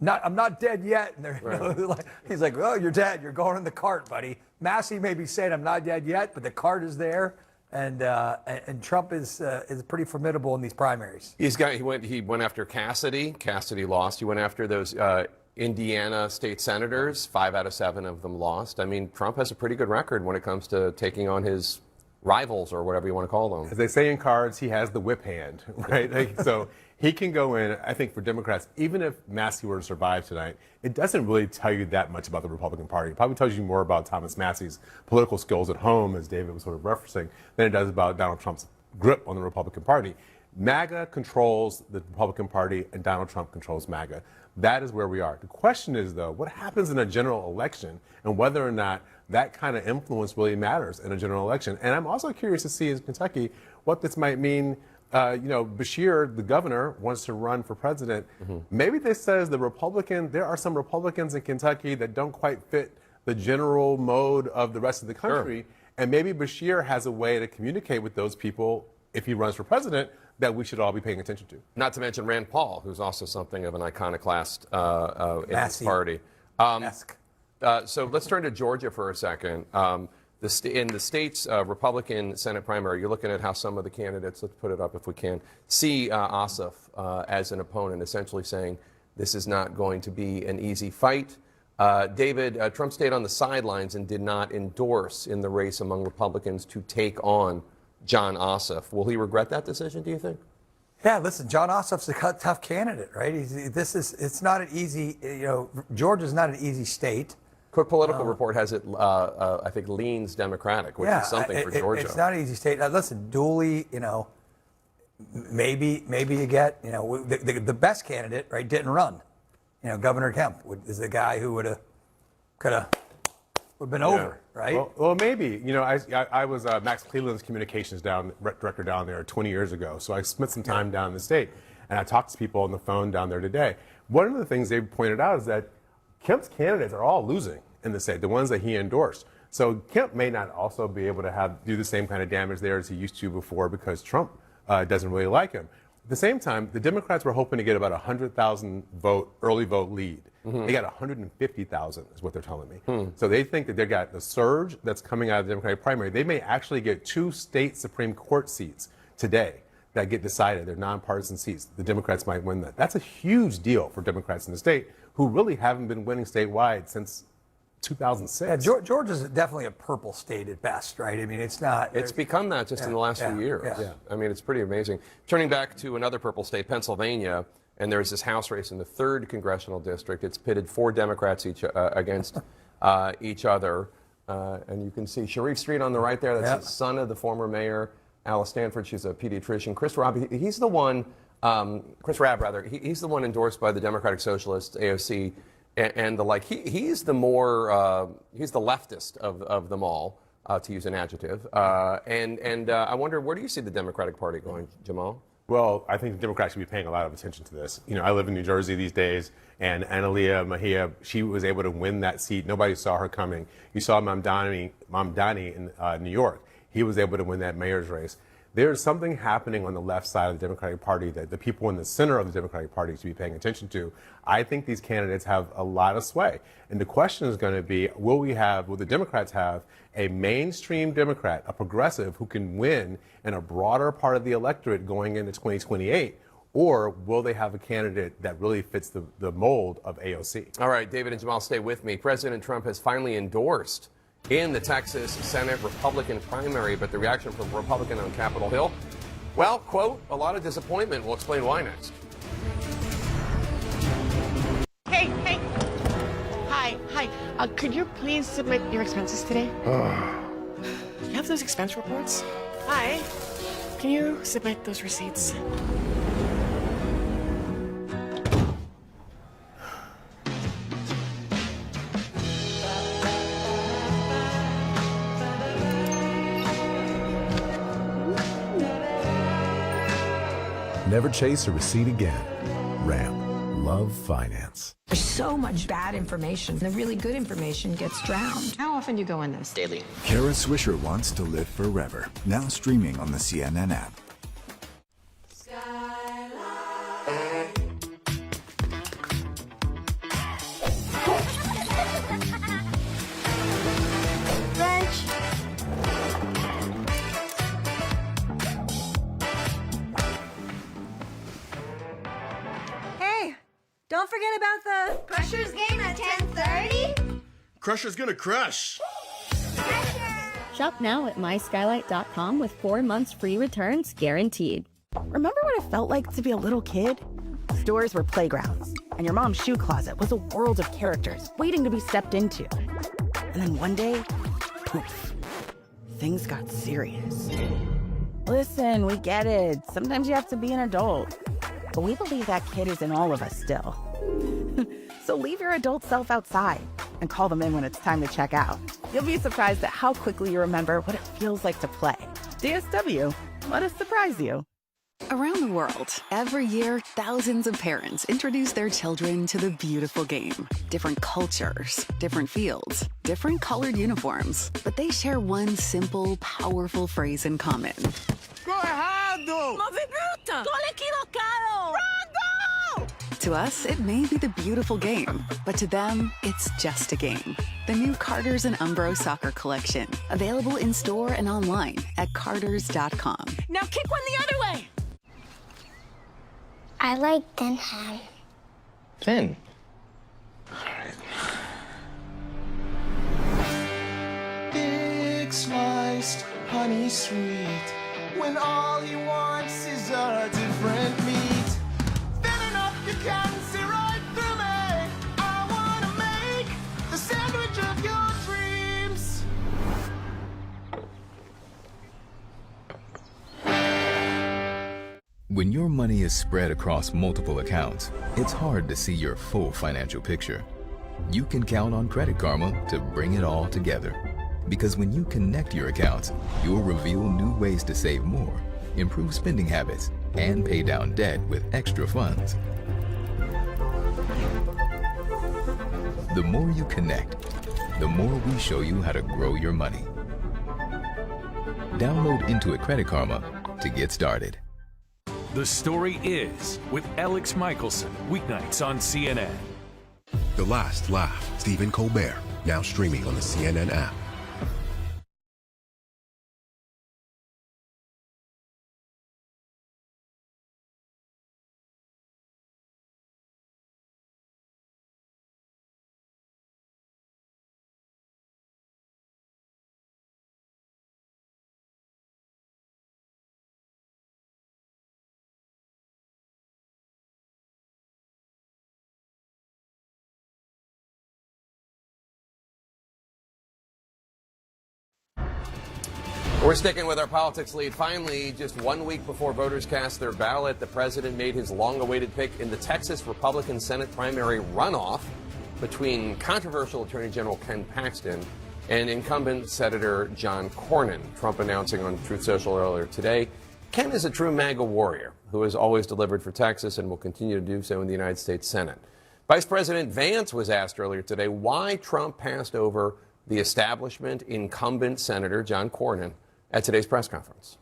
I'm not dead yet. And right. He's like, oh, you're dead. You're going in the cart, buddy. Massey may be saying I'm not dead yet, but the cart is there. And Trump is pretty formidable in these primaries. He went after Cassidy. Cassidy lost. He went after those Indiana state senators. 5 out of 7 of them lost. I mean, Trump has a pretty good record when it comes to taking on his rivals or whatever you want to call them. As they say in cards, he has the whip hand, right? So he can go in, I think, for Democrats, even if Massie were to survive tonight, it doesn't really tell you that much about the Republican Party. It probably tells you more about Thomas Massie's political skills at home, as David was sort of referencing, than it does about Donald Trump's grip on the Republican Party. MAGA controls the Republican Party, and Donald Trump controls MAGA. That is where we are. The question is, though, what happens in a general election and whether or not that kind of influence really matters in a general election. And I'm also curious to see in Kentucky what this might mean. Bashir, the governor, wants to run for president. Maybe this says there are some Republicans in Kentucky that don't quite fit the general mode of the rest of the country. Sure. And maybe Bashir has a way to communicate with those people if he runs for president that we should all be paying attention to. Not to mention Rand Paul, who's also something of an iconoclast in his party. So let's turn to Georgia for a second. In the state's Republican Senate primary, you're looking at how some of the candidates, let's put it up if we can, see Ossoff as an opponent, essentially saying this is not going to be an easy fight. David, Trump stayed on the sidelines and did not endorse in the race among Republicans to take on John Ossoff. Will he regret that decision, do you think? Yeah, listen, John Ossoff's a tough candidate, right? It's not an easy, Georgia's not an easy state. Quick Political Report has it, I think, leans Democratic, which is something for Georgia. It's not an easy state. Listen, Dooley, maybe you get, the best candidate, right, didn't run. Governor Kemp is the guy who would have been over, right? Well, maybe. I was Max Cleland's communications director down there 20 years ago, so I spent some time down in the state, and I talked to people on the phone down there today. One of the things they pointed out is that Kemp's candidates are all losing in the state, the ones that he endorsed. So Kemp may not also be able to do the same kind of damage there as he used to before because Trump doesn't really like him. At the same time, the Democrats were hoping to get about 100,000 early vote lead. They got 150,000 is what they're telling me. So they think that they got the surge that's coming out of the Democratic primary. They may actually get 2 state Supreme Court seats today that get decided. They're nonpartisan seats. The Democrats might win that. That's a huge deal for Democrats in the state who really haven't been winning statewide since 2006. Yeah, Georgia's definitely a purple state at best, right? I mean, it's not. It's become that just in the last few years. Yeah. I mean, it's pretty amazing. Turning back to another purple state, Pennsylvania, and there's this House race in the 3rd congressional district. It's pitted 4 Democrats against each other. And you can see Sharif Street on the right there. That's the son of the former mayor, Alice Stanford. She's a pediatrician. Chris Rabb, he's the one, Chris Rabb, rather, he's the one endorsed by the Democratic Socialists, AOC, and the like. He's the more, he's the leftist of them all, to use an adjective. And I wonder, where do you see the Democratic Party going, Jamal? Well, I think the Democrats should be paying a lot of attention to this. I live in New Jersey these days, and Analia Mejia, she was able to win that seat. Nobody saw her coming. You saw Mamdani in New York. He was able to win that mayor's race. There's something happening on the left side of the Democratic Party that the people in the center of the Democratic Party should be paying attention to. I think these candidates have a lot of sway. And the question is going to be, will the Democrats have a mainstream Democrat, a progressive who can win in a broader part of the electorate going into 2028? Or will they have a candidate that really fits the mold of AOC? All right, David and Jamal, stay with me. President Trump has finally endorsed in the Texas Senate Republican primary, but the reaction from Republican on Capitol Hill, well, quote, a lot of disappointment. We'll explain why next. Hey. Hi. Could you please submit your expenses today? Do you have those expense reports? Hi. Can you submit those receipts? Never chase a receipt again. RAM. Love finance. There's so much bad information. The really good information gets drowned. How often do you go in this? Daily. Kara Swisher Wants to Live Forever. Now streaming on the CNN app. Don't forget about the Crushers game at 10:30. Crusher's gonna crush. Shop now at myskylight.com with 4 months free returns guaranteed. Remember what it felt like to be a little kid? Stores were playgrounds, and your mom's shoe closet was a world of characters waiting to be stepped into. And then one day, poof, things got serious. Listen, we get it. Sometimes you have to be an adult. But we believe that kid is in all of us still. So leave your adult self outside and call them in when it's time to check out. You'll be surprised at how quickly you remember what it feels like to play. DSW, let us surprise you. Around the world, every year, thousands of parents introduce their children to the beautiful game. Different cultures, different fields, different colored uniforms. But they share one simple, powerful phrase in common. To us, it may be the beautiful game, but to them, it's just a game. The new Carter's and Umbro Soccer Collection, available in store and online at carters.com. Now kick one the other way. I like thin ham. Thin? Big sliced, honey sweet. When all he wants is a different meat. Thin enough you can see right through me. I wanna make the sandwich of your dreams. When your money is spread across multiple accounts, it's hard to see your full financial picture. You can count on Credit Karma to bring it all together. Because when you connect your accounts, you'll reveal new ways to save more, improve spending habits, and pay down debt with extra funds. The more you connect, the more we show you how to grow your money. Download Intuit Credit Karma to get started. The Story Is with Alex Michelson, weeknights on CNN. The Last Laugh, Stephen Colbert, now streaming on the CNN app. We're sticking with our politics lead. Finally, just 1 week before voters cast their ballot, the president made his long-awaited pick in the Texas Republican Senate primary runoff between controversial Attorney General Ken Paxton and incumbent Senator John Cornyn. Trump announcing on Truth Social earlier today, Ken is a true MAGA warrior who has always delivered for Texas and will continue to do so in the United States Senate. Vice President Vance was asked earlier today why Trump passed over the establishment incumbent Senator John Cornyn at today's press conference.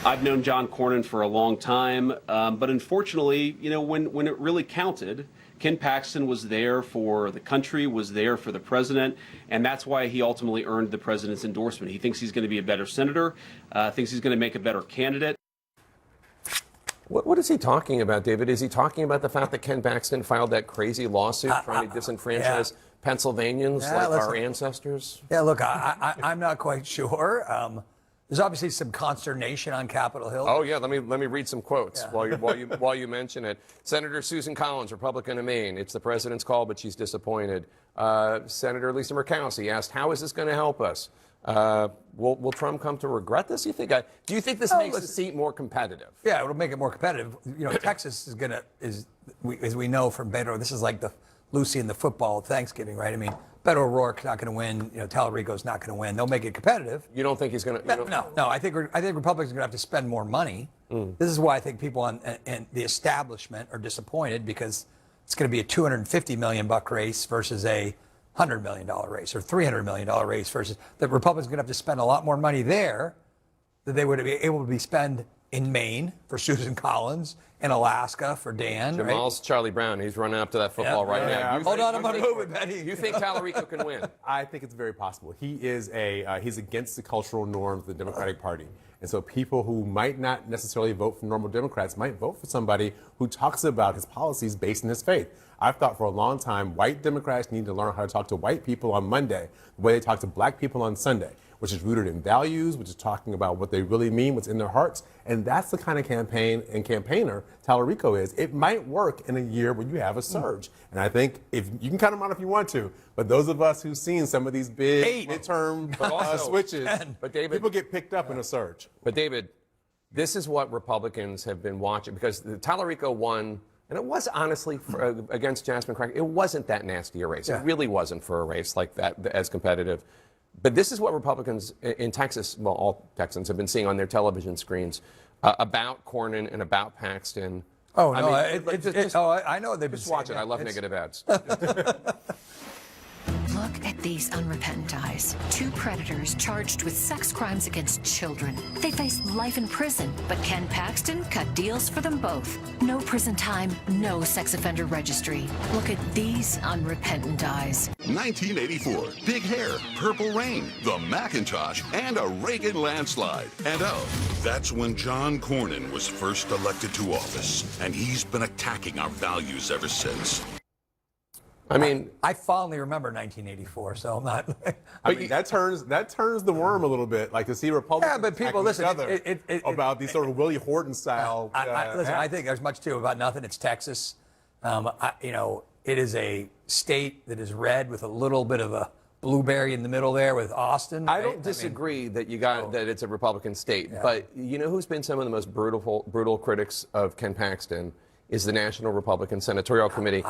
I've known John Cornyn for a long time, but unfortunately, you know, when it really counted, Ken Paxton was there for the country, was there for the president, and that's why he ultimately earned the president's endorsement. He thinks he's going to be a better senator, thinks he's going to make a better candidate. What is he talking about, David? Is he talking about the fact that Ken Paxton filed that crazy lawsuit trying to disenfranchise Pennsylvanians like our ancestors? Yeah, look, I'm not quite sure. There's obviously some consternation on Capitol Hill. Oh yeah, let me read some quotes while you mention it. Senator Susan Collins, Republican of Maine. It's the president's call, but she's disappointed. Senator Lisa Murkowski asked, "How is this going to help us? Will Trump come to regret this? Do you think this makes the seat more competitive? Yeah, it'll make it more competitive. You know, Texas is as we know from Beto, this is like the Lucy in the football Thanksgiving, right? I mean, Beto O'Rourke's not going to win. You know, Tallarico's not going to win. They'll make it competitive. You don't think he's going to? No. I think Republicans are going to have to spend more money. This is why I think people in the establishment are disappointed, because it's going to be a $250 million race versus a $100 million race or $300 million race versus the Republicans are going to have to spend a lot more money there than they would be able to be spent in Maine for Susan Collins, in Alaska for Dan. Jamal's right? Charlie Brown. He's running up to that football right now. Hold on, I'm going to move it, Betty. You think Tallarico can win? I think it's very possible. He is he's against the cultural norms of the Democratic Party. And so people who might not necessarily vote for normal Democrats might vote for somebody who talks about his policies based in his faith. I've thought for a long time white Democrats need to learn how to talk to white people on Monday the way they talk to black people on Sunday, which is rooted in values, which is talking about what they really mean, what's in their hearts. And that's the kind of campaign and campaigner Tallarico is. It might work in a year when you have a surge. And I think if you can count them out if you want to, but those of us who've seen some of these big midterm switches, people get picked up in a surge. But David, this is what Republicans have been watching, because Tallarico won And it was honestly, against Jasmine Cracker, it wasn't that nasty a race. Yeah. It really wasn't for a race like that, as competitive. But this is what Republicans in Texas, well, all Texans have been seeing on their television screens about Cornyn and about Paxton. Oh, I no, mean, I know they've been just watch it. saying I love it's- negative ads. Look at these unrepentant eyes. Two predators charged with sex crimes against children. They face life in prison, but Ken Paxton cut deals for them both. No prison time, no sex offender registry. Look at these unrepentant eyes. 1984, big hair, purple rain, the Macintosh, and a Reagan landslide. And that's when John Cornyn was first elected to office, and he's been attacking our values ever since. I mean, I fondly remember 1984, so I'm not. I mean, that turns the worm a little bit, like to see Republicans. Yeah, but people attacking listen. each other about these sort of Willie Horton style. Listen, I think there's much too about nothing. It's Texas. It is a state that is red with a little bit of a blueberry in the middle there with Austin. I don't disagree that it's a Republican state, but you know who's been some of the most brutal critics of Ken Paxton is the National Republican Senatorial Committee.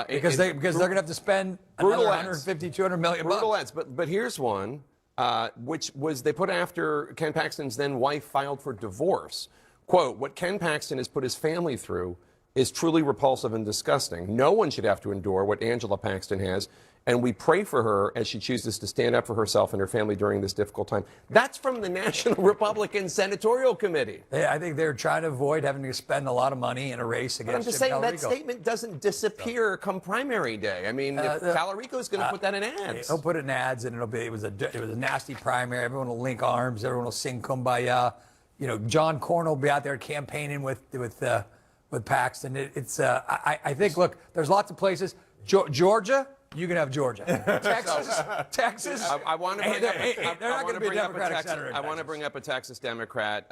Because they're going to have to spend another 150, 200 million bucks. Brutal ads, but here's one, which was they put after Ken Paxton's then wife filed for divorce. Quote, what Ken Paxton has put his family through is truly repulsive and disgusting. No one should have to endure what Angela Paxton has, and we pray for her as she chooses to stand up for herself and her family during this difficult time. That's from the National Republican Senatorial Committee. I think they're trying to avoid having to spend a lot of money in a race against But I'm just saying that statement doesn't disappear come primary day. I mean, Talarico's going to put that in ads. He'll put it in ads, and it was a nasty primary. Everyone will link arms. Everyone will sing "Kumbaya." You know, John Cornyn will be out there campaigning with Paxton. I think. Look, there's lots of places. Georgia. You can have Georgia. Texas. I want to bring up. They're not going to be a Democratic senator. I want to bring up a Texas Democrat.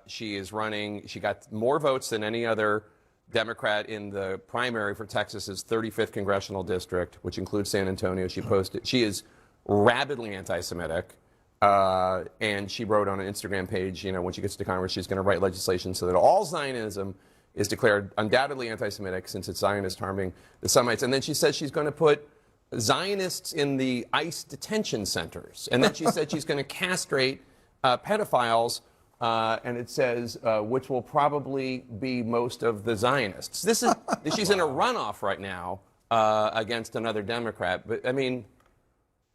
She got more votes than any other Democrat in the primary for Texas's 35th congressional district, which includes San Antonio. She is rabidly anti-Semitic. And she wrote on an Instagram page, when she gets to Congress, she's going to write legislation so that all Zionism is declared undoubtedly anti-Semitic since it's Zionist harming the Semites. And then she says she's going to put Zionists in the ICE detention centers. And then she said she's going to castrate pedophiles, and it says, which will probably be most of the Zionists. She's in a runoff right now against another Democrat. But, I mean...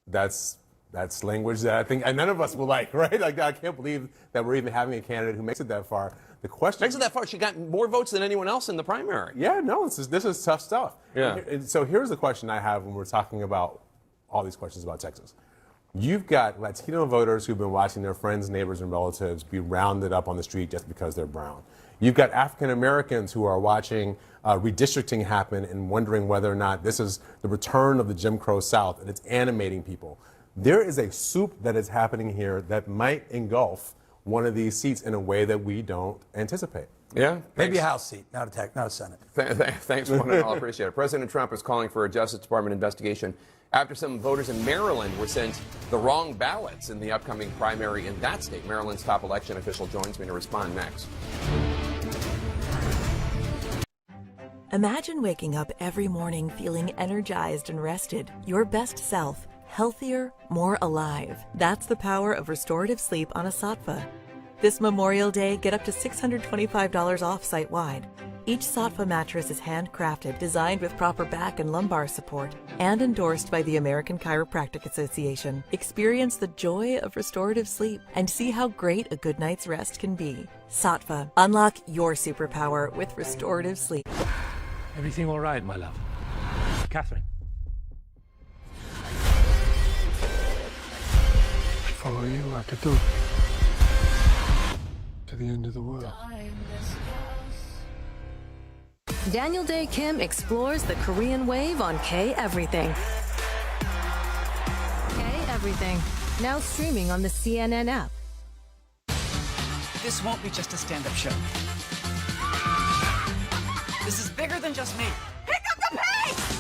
That's language that I think none of us will like, right? Like, I can't believe that we're even having a candidate who makes it that far. The question makes it that far. She got more votes than anyone else in the primary. Yeah, no, this is tough stuff. Yeah. And so here's the question I have when we're talking about all these questions about Texas. You've got Latino voters who've been watching their friends, neighbors, and relatives be rounded up on the street just because they're brown. You've got African Americans who are watching redistricting happen and wondering whether or not this is the return of the Jim Crow South, and it's animating people. There is a soup that is happening here that might engulf one of these seats in a way that we don't anticipate. Yeah. Maybe a House seat, not a Senate. Thanks, one and all. Appreciate it. President Trump is calling for a Justice Department investigation after some voters in Maryland were sent the wrong ballots in the upcoming primary in that state. Maryland's top election official joins me to respond next. Imagine waking up every morning feeling energized and rested, your best self. Healthier, more alive. That's the power of restorative sleep on a Sattva. This Memorial Day, get up to $625 off site-wide. Each Sattva mattress is handcrafted, designed with proper back and lumbar support, and endorsed by the American Chiropractic Association. Experience the joy of restorative sleep and see how great a good night's rest can be. Sattva. Unlock your superpower with restorative sleep. Everything all right, my love? Catherine? Follow you like a dog to the end of the world. Daniel Day Kim explores the Korean wave on K Everything. K Everything, now streaming on the CNN app. This won't be just a stand-up show. This is bigger than just me. Pick up the pace!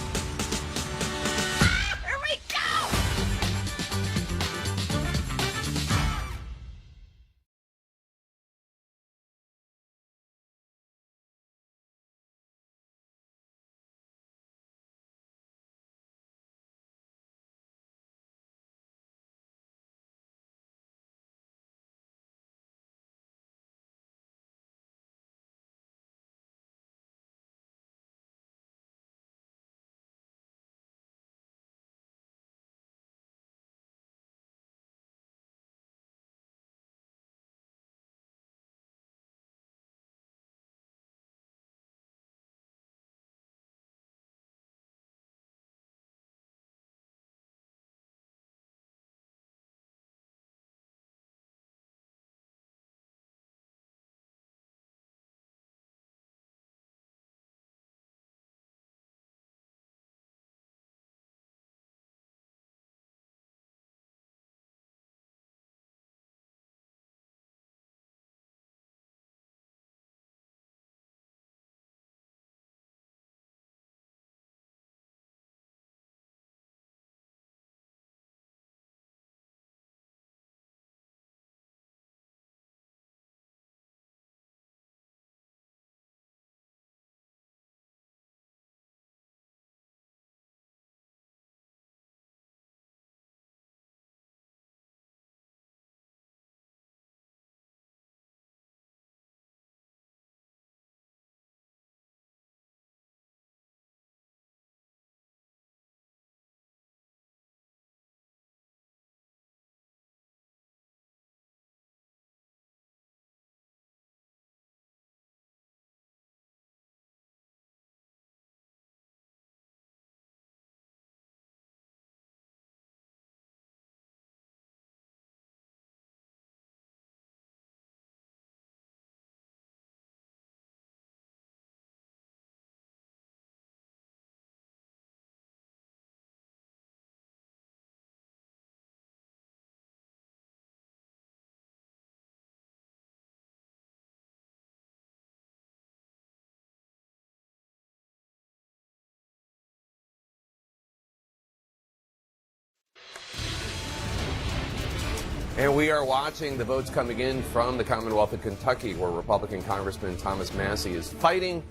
And we are watching the votes coming in from the Commonwealth of Kentucky, where Republican Congressman Thomas Massie is fighting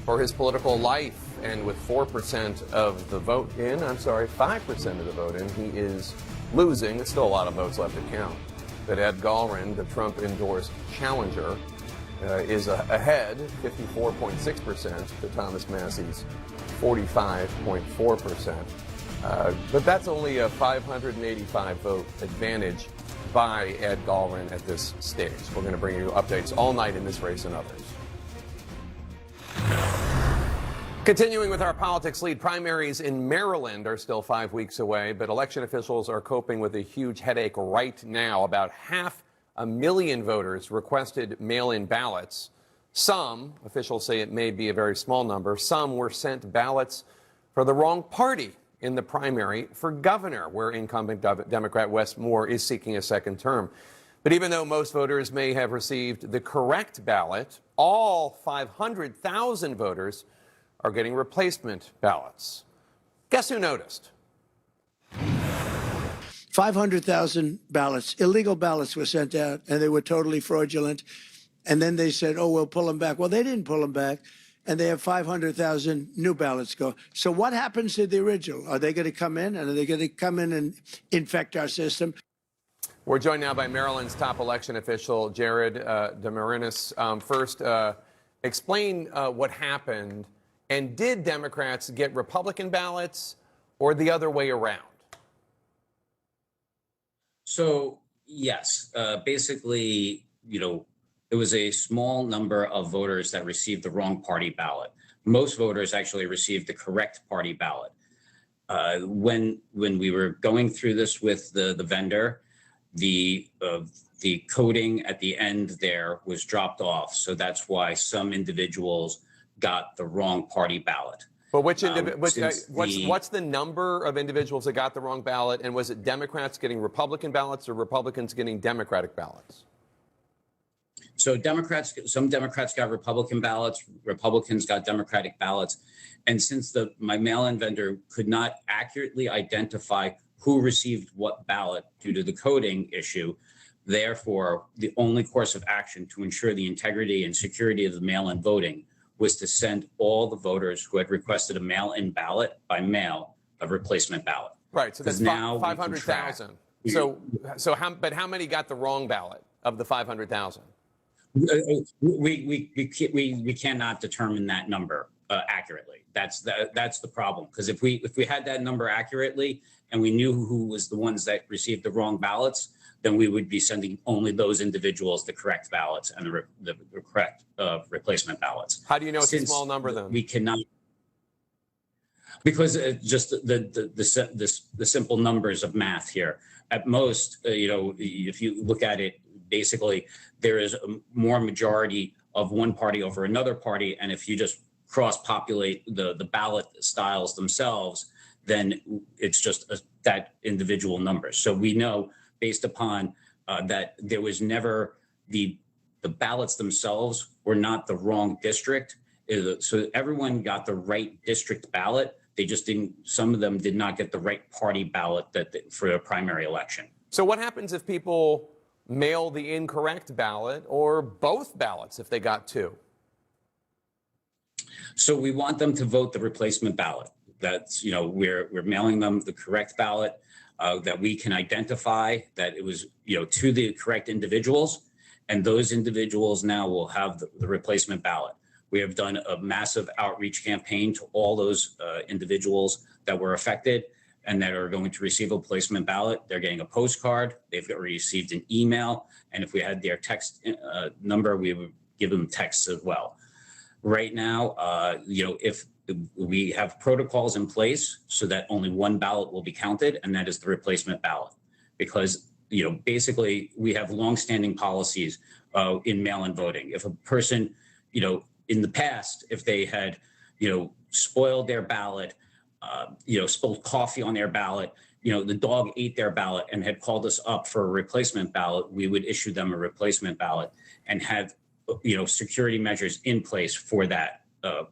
for his political life. And with 4% of the vote in, 5% of the vote in, he is losing. There's still a lot of votes left to count. But Ed Galrin, the Trump-endorsed challenger, is ahead, 54.6% to Thomas Massie's 45.4%. But that's only a 585 vote advantage by Ed Galrin at this stage. We're going to bring you updates all night in this race and others. Continuing with our politics lead, primaries in Maryland are still 5 weeks away, but election officials are coping with a huge headache right now. About 500,000 voters requested mail-in ballots. Some, officials say it may be a very small number, some were sent ballots for the wrong party in the primary for governor, where incumbent Democrat Wes Moore is seeking a second term. But even though most voters may have received the correct ballot, all 500,000 voters are getting replacement ballots. Guess who noticed? 500,000 ballots, illegal ballots were sent out, and they were totally fraudulent. And then they said, oh, we'll pull them back. Well, they didn't pull them back. And they have 500,000 new ballots go. So what happens to the original? Are they going to come in, and are they going to come in and infect our system? We're joined now by Maryland's top election official, Jared DeMarinis. First, explain what happened, and did Democrats get Republican ballots or the other way around? So, yes, basically, it was a small number of voters that received the wrong party ballot. Most voters actually received the correct party ballot. When we were going through this with the vendor, the coding at the end there was dropped off. So that's why some individuals got the wrong party ballot. But what's the number of individuals that got the wrong ballot? And was it Democrats getting Republican ballots or Republicans getting Democratic ballots? So some Democrats got Republican ballots, Republicans got Democratic ballots. And since my mail-in vendor could not accurately identify who received what ballot due to the coding issue, therefore, the only course of action to ensure the integrity and security of the mail-in voting was to send all the voters who had requested a mail-in ballot by mail a replacement ballot. Right, so that's now 500,000. So how many got the wrong ballot of the 500,000? We cannot determine that number accurately. That's the problem. Because if we had that number accurately and we knew who was the ones that received the wrong ballots, then we would be sending only those individuals the correct ballots and the correct replacement ballots. How do you know it's a small number then? We cannot, because just the simple numbers of math here. At most, if you look at it, basically there is a more majority of one party over another party, and if you just cross-populate the ballot styles themselves, then it's just that individual number. So we know, based upon that, there was never the ballots themselves were not the wrong district. So everyone got the right district ballot. They just didn't. Some of them did not get the right party ballot for a primary election. So what happens if people mail the incorrect ballot or both ballots if they got two? So we want them to vote the replacement ballot. That's, we're mailing them the correct ballot that we can identify that it was, to the correct individuals. And those individuals now will have the replacement ballot. We have done a massive outreach campaign to all those individuals that were affected and that are going to receive a replacement ballot. They're getting a postcard. They've received an email. And if we had their text number, we would give them texts as well. Right now, if we have protocols in place so that only one ballot will be counted, and that is the replacement ballot. Because, basically we have longstanding policies in mail-in voting. If a person, in the past, if they had, spoiled their ballot, spilled coffee on their ballot, the dog ate their ballot and had called us up for a replacement ballot, we would issue them a replacement ballot and have, security measures in place for that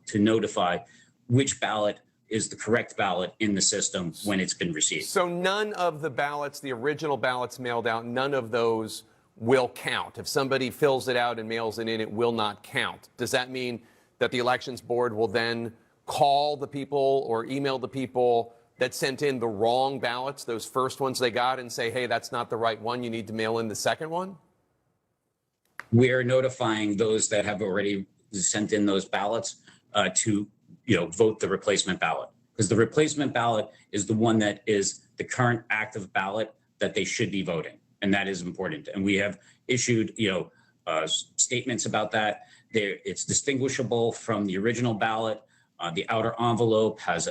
to notify which ballot is the correct ballot in the system when it's been received. So none of the ballots, the original ballots mailed out, none of those will count. If somebody fills it out and mails it in, it will not count. Does that mean that the elections board will then call the people or email the people that sent in the wrong ballots, those first ones they got, and say, hey, that's not the right one, you need to mail in the second one? We're notifying those that have already sent in those ballots to vote the replacement ballot, because the replacement ballot is the one that is the current active ballot that they should be voting, and that is important. And we have issued statements about that. It's distinguishable from the original ballot. The outer envelope has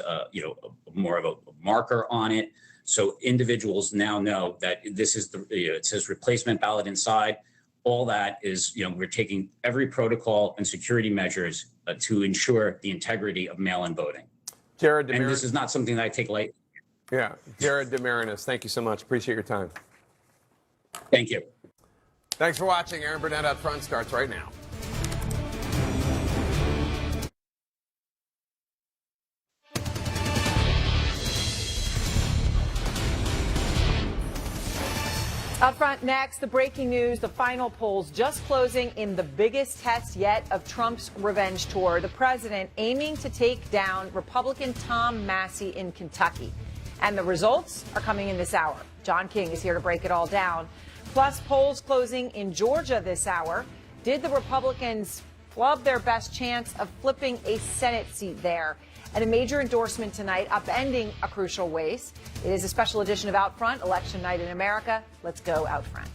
more of a marker on it, so individuals now know that this is it says replacement ballot inside. All that is, we're taking every protocol and security measures to ensure the integrity of mail-in voting. Jared and this is not something that I take lightly. Yeah, Jared DeMarinis, thank you so much. Appreciate your time. Thank you. Thanks for watching. Aaron Burnett Up Front starts right now. Up front next, the breaking news, the final polls just closing in the biggest test yet of Trump's revenge tour. The president aiming to take down Republican Tom Massey in Kentucky. And the results are coming in this hour. John King is here to break it all down. Plus, polls closing in Georgia this hour. Did the Republicans flub their best chance of flipping a Senate seat there? And a major endorsement tonight, upending a crucial race. It is a special edition of Out Front, Election Night in America. Let's go Out Front.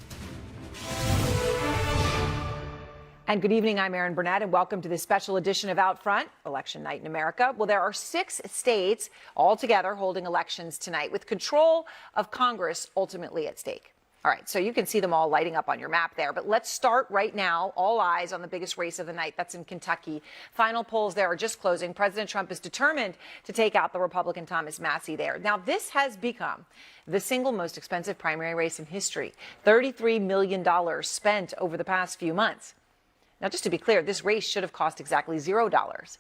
And good evening, I'm Aaron Burnett, and welcome to this special edition of Out Front, Election Night in America. Well, there are 6 states altogether holding elections tonight, with control of Congress ultimately at stake. All right, so you can see them all lighting up on your map there. But let's start right now. All eyes on the biggest race of the night. That's in Kentucky. Final polls there are just closing. President Trump is determined to take out the Republican Thomas Massey there. Now, this has become the single most expensive primary race in history. $33 million spent over the past few months. Now, just to be clear, this race should have cost exactly $0.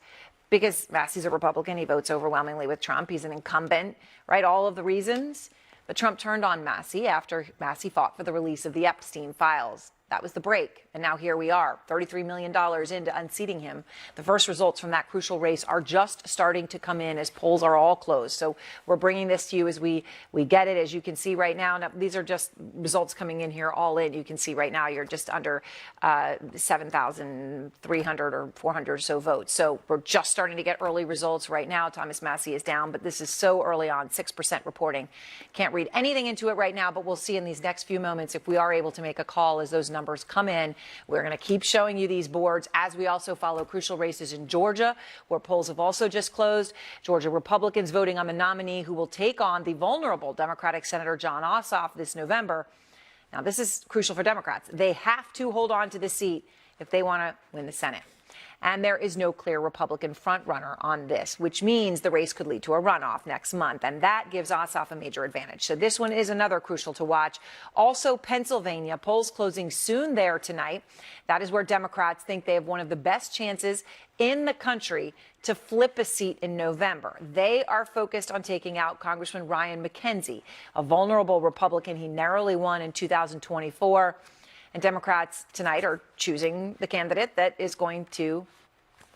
Because Massey's a Republican. He votes overwhelmingly with Trump. He's an incumbent, right? All of the reasons. But Trump turned on Massey after Massey fought for the release of the Epstein files. That was the break. And now here we are, $33 million into unseating him. The first results from that crucial race are just starting to come in as polls are all closed. So we're bringing this to you as we get it. As you can see right now, these are just results coming in here all in. You can see right now you're just under 7,300 or 400 or so votes. So we're just starting to get early results right now. Thomas Massey is down, but this is so early on, 6% reporting. Can't read anything into it right now, but we'll see in these next few moments if we are able to make a call as those numbers come in. We're going to keep showing you these boards as we also follow crucial races in Georgia, where polls have also just closed. Georgia Republicans voting on the nominee who will take on the vulnerable Democratic Senator Jon Ossoff this November. Now, this is crucial for Democrats. They have to hold on to the seat if they want to win the Senate. And there is no clear Republican frontrunner on this, which means the race could lead to a runoff next month. And that gives Ossoff a major advantage. So this one is another crucial to watch. Also, Pennsylvania, polls closing soon there tonight. That is where Democrats think they have one of the best chances in the country to flip a seat in November. They are focused on taking out Congressman Ryan McKenzie, a vulnerable Republican. He narrowly won in 2024. And Democrats tonight are choosing the candidate that is going to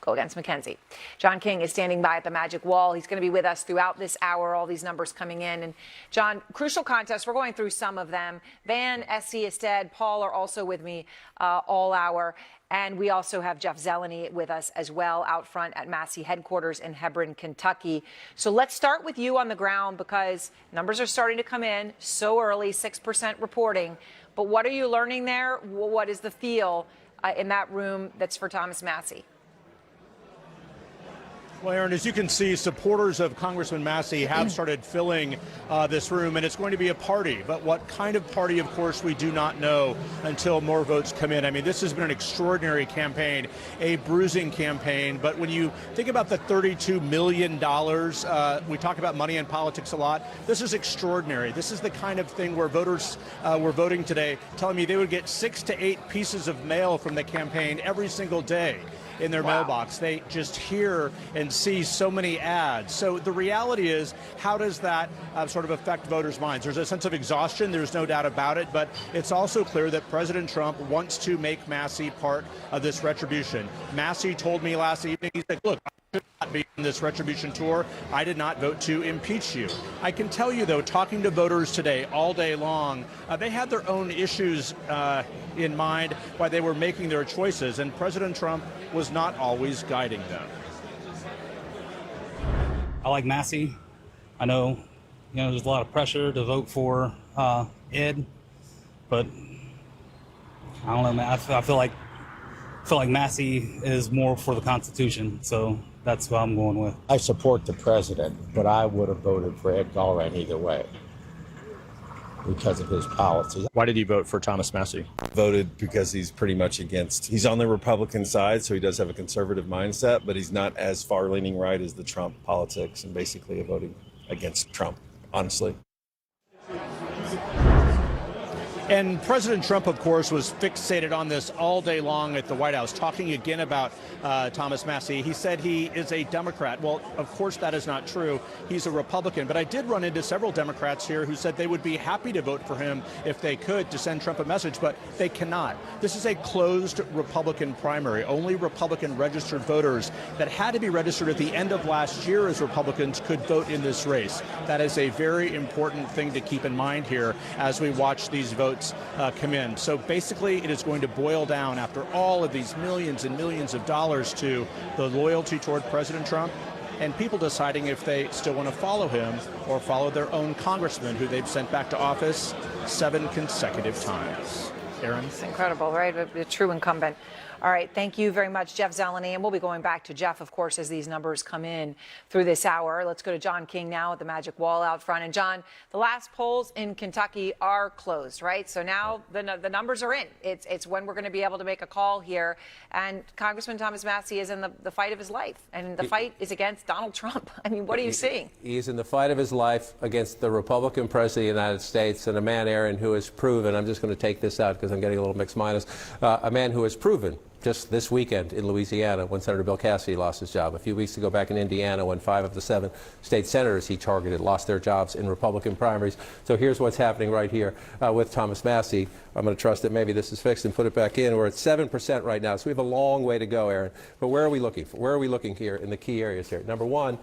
go against McKenzie. John King is standing by at the magic wall. He's going to be with us throughout this hour, all these numbers coming in. And John, crucial contests, we're going through some of them. Van, SC, Ested, Paul are also with me all hour. And we also have Jeff Zeleny with us as well out front at Massey headquarters in Hebron, Kentucky. So let's start with you on the ground because numbers are starting to come in so early, 6% reporting. But what are you learning there? What is the feel in that room that's for Thomas Massey? Well, Aaron, as you can see, supporters of Congressman Massey have started filling this room, and it's going to be a party. But what kind of party, of course, we do not know until more votes come in. I mean, this has been an extraordinary campaign, a bruising campaign. But when you think about the $32 million, we talk about money in politics a lot. This is extraordinary. This is the kind of thing where voters were voting today, telling me they would get 6 to 8 pieces of mail from the campaign every single day. in their mailbox. They just hear and see so many ads. So the reality is, how does that sort of affect voters' minds? There's a sense of exhaustion, there's no doubt about it, but it's also clear that President Trump wants to make Massey part of this retribution. Massey told me last evening, he said, look, I should not be on this retribution tour. I did not vote to impeach you. I can tell you, though, talking to voters today all day long, they had their own issues in mind while they were making their choices, and President Trump was not always guiding them. I like Massey. I know, there's a lot of pressure to vote for Ed, but I don't know, man. I feel like Massey is more for the Constitution, so that's what I'm going with. I support the president, but I would have voted for Ed Gallran either way because of his policies. Why did you vote for Thomas Massey? Voted because he's pretty much he's on the Republican side, so he does have a conservative mindset, but he's not as far-leaning right as the Trump politics, and basically voting against Trump, honestly. And President Trump, of course, was fixated on this all day long at the White House, talking again about Thomas Massey. He said he is a Democrat. Well, of course, that is not true. He's a Republican. But I did run into several Democrats here who said they would be happy to vote for him if they could, to send Trump a message, but they cannot. This is a closed Republican primary. Only Republican registered voters that had to be registered at the end of last year as Republicans could vote in this race. That is a very important thing to keep in mind here as we watch these votes come in. So basically, it is going to boil down, after all of these millions and millions of dollars, to the loyalty toward President Trump and people deciding if they still want to follow him or follow their own congressman who they've sent back to office 7 consecutive times. Aaron? It's incredible, right? A true incumbent. All right, thank you very much, Jeff Zeleny. And we'll be going back to Jeff, of course, as these numbers come in through this hour. Let's go to John King now at the Magic Wall out front. And John, the last polls in Kentucky are closed, right? So now the numbers are in. It's when we're going to be able to make a call here. And Congressman Thomas Massey is in the fight of his life. And the fight is against Donald Trump. I mean, what are you seeing? He's in the fight of his life against the Republican president of the United States, and a man, Aaron, who has proven, I'm just going to take this out because I'm getting a little mixed minus, a man who has proven just this weekend in Louisiana when Senator Bill Cassidy lost his job. A few weeks ago back in Indiana when 5 of the 7 state senators he targeted lost their jobs in Republican primaries. So here's what's happening right here with Thomas Massey. I'm going to trust that maybe this is fixed and put it back in. We're at 7% right now, so we have a long way to go, Aaron. But where are we looking for? Where are we looking here in the key areas here? Number one,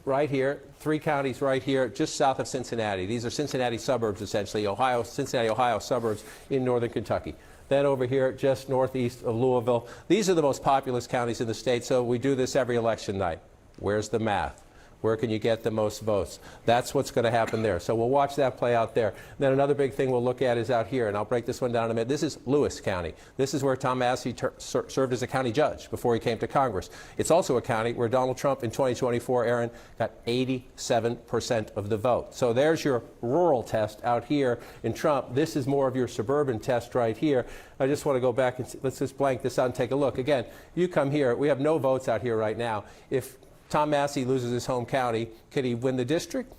right here, 3 counties right here, just south of Cincinnati. These are Cincinnati suburbs, essentially, Cincinnati, Ohio suburbs in northern Kentucky. Then over here, just northeast of Louisville. These are the most populous counties in the state, so we do this every election night. Where's the math? Where can you get the most votes? That's what's going to happen there. So we'll watch that play out there. Then another big thing we'll look at is out here, and I'll break this one down in a minute. This is Lewis County. This is where Tom Massey served as a county judge before he came to Congress. It's also a county where Donald Trump in 2024, Aaron, got 87% of the vote. So there's your rural test out here in Trump. This is more of your suburban test right here. I just want to go back and see, let's just blank this out and take a look. Again, you come here. We have no votes out here right now. If Tom Massey loses his home county, could he win the district?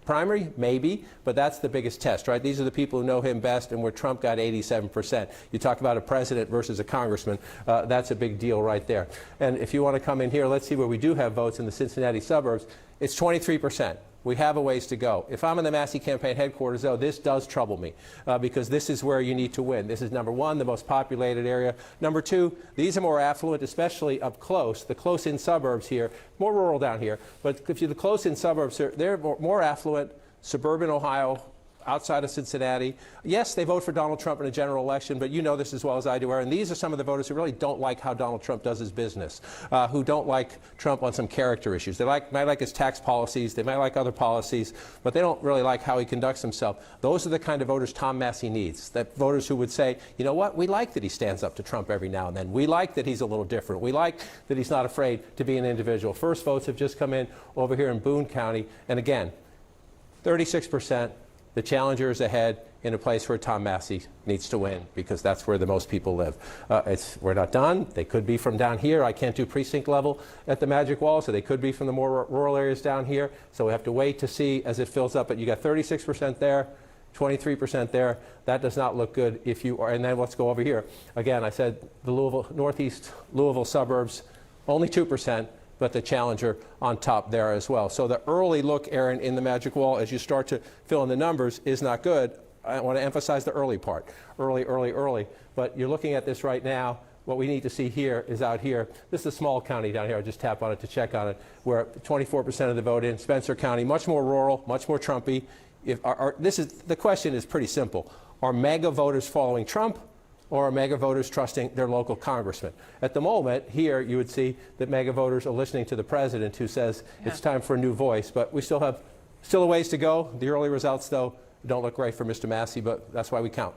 Primary? Maybe, but that's the biggest test, right? These are the people who know him best, and where Trump got 87%. You talk about a president versus a congressman, that's a big deal right there. And if you want to come in here, let's see where we do have votes in the Cincinnati suburbs. It's 23%. We have a ways to go. If I'm in the Massey campaign headquarters, though, this does trouble me because this is where you need to win. This is, number one, the most populated area. Number two, these are more affluent, especially up close, the close-in suburbs here, more rural down here. But if you're the close-in suburbs, they're more affluent, suburban Ohio, outside of Cincinnati. Yes, they vote for Donald Trump in a general election, but you know this as well as I do, Aaron. These are some of the voters who really don't like how Donald Trump does his business, who don't like Trump on some character issues. They might like his tax policies, they might like other policies, but they don't really like how he conducts himself. Those are the kind of voters Tom Massey needs, that voters who would say, you know what, we like that he stands up to Trump every now and then. We like that he's a little different. We like that he's not afraid to be an individual. First votes have just come in over here in Boone County, and again, 36%. The challenger is ahead in a place where Tom Massey needs to win because that's where the most people live. We're not done. They could be from down here. I can't do precinct level at the Magic Wall, so they could be from the more rural areas down here. So we have to wait to see as it fills up. But you got 36% there 23% there. That does not look good if you are. And then let's go over here. Again, I said the northeast Louisville suburbs, only 2%, but the challenger on top there as well. So the early look, Aaron, in the magic wall, as you start to fill in the numbers, is not good. I want to emphasize the early part. Early. But you're looking at this right now. What we need to see here is out here. This is a small county down here. I just tap on it to check on it, where 24% of the vote in. Spencer County, much more rural, much more Trumpy. The question is pretty simple. Are MAGA voters following Trump, or are MAGA voters trusting their local congressman? At the moment, here, you would see that MAGA voters are listening to the president who says it's time for a new voice. But we still have a ways to go. The early results, though, don't look great for Mr. Massey, but that's why we count.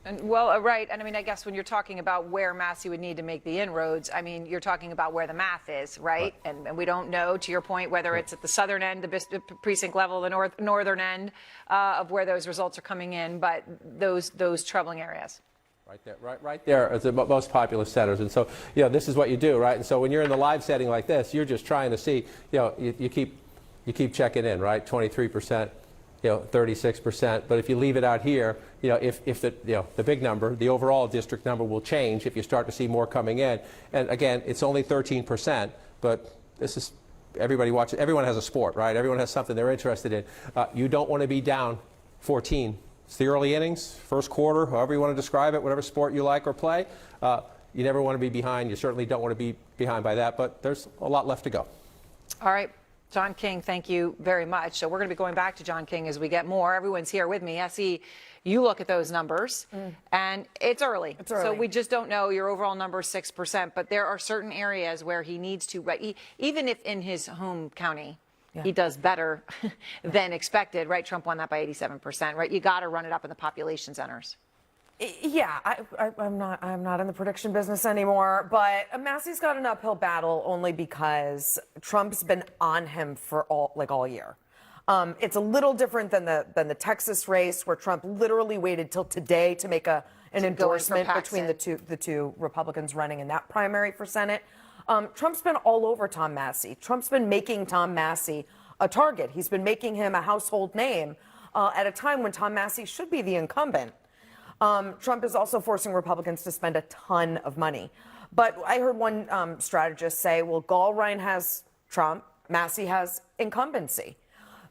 And, well, right. And I mean, I guess when you're talking about where Massey would need to make the inroads, I mean, you're talking about where the math is, right? And we don't know, to your point, whether it's at the southern end, the precinct level, the northern end of where those results are coming in, but those troubling areas. Right there is the most populous centers. And so, this is what you do, right? And so when you're in the live setting like this, you're just trying to see, you keep checking in, right? 23%. 36%. But if you leave it out here, if the big number, the overall district number will change if you start to see more coming in. And again, it's only 13%, but this is, everybody watches, everyone has a sport, right? Everyone has something they're interested in. You don't want to be down 14. It's the early innings, first quarter, however you want to describe it, whatever sport you like or play. You never want to be behind. You certainly don't want to be behind by that, but there's a lot left to go. All right. John King, thank you very much. So we're going to be going back to John King as we get more. Everyone's here with me. Essie, you look at those numbers, and it's early. So we just don't know. Your overall number is 6%, but there are certain areas where he needs to, even if in his home county, he does better than expected, right? Trump won that by 87%, right? You got to run it up in the population centers. Yeah, I'm not in the prediction business anymore, but Massey's got an uphill battle only because Trump's been on him for all year. It's a little different than the Texas race, where Trump literally waited till today to make an endorsement between the two Republicans running in that primary for Senate. Trump's been all over Tom Massey. Trump's been making Tom Massey a target. He's been making him a household name at a time when Tom Massey should be the incumbent. Trump is also forcing Republicans to spend a ton of money. But I heard one strategist say, well, Gallrein has Trump, Massey has incumbency.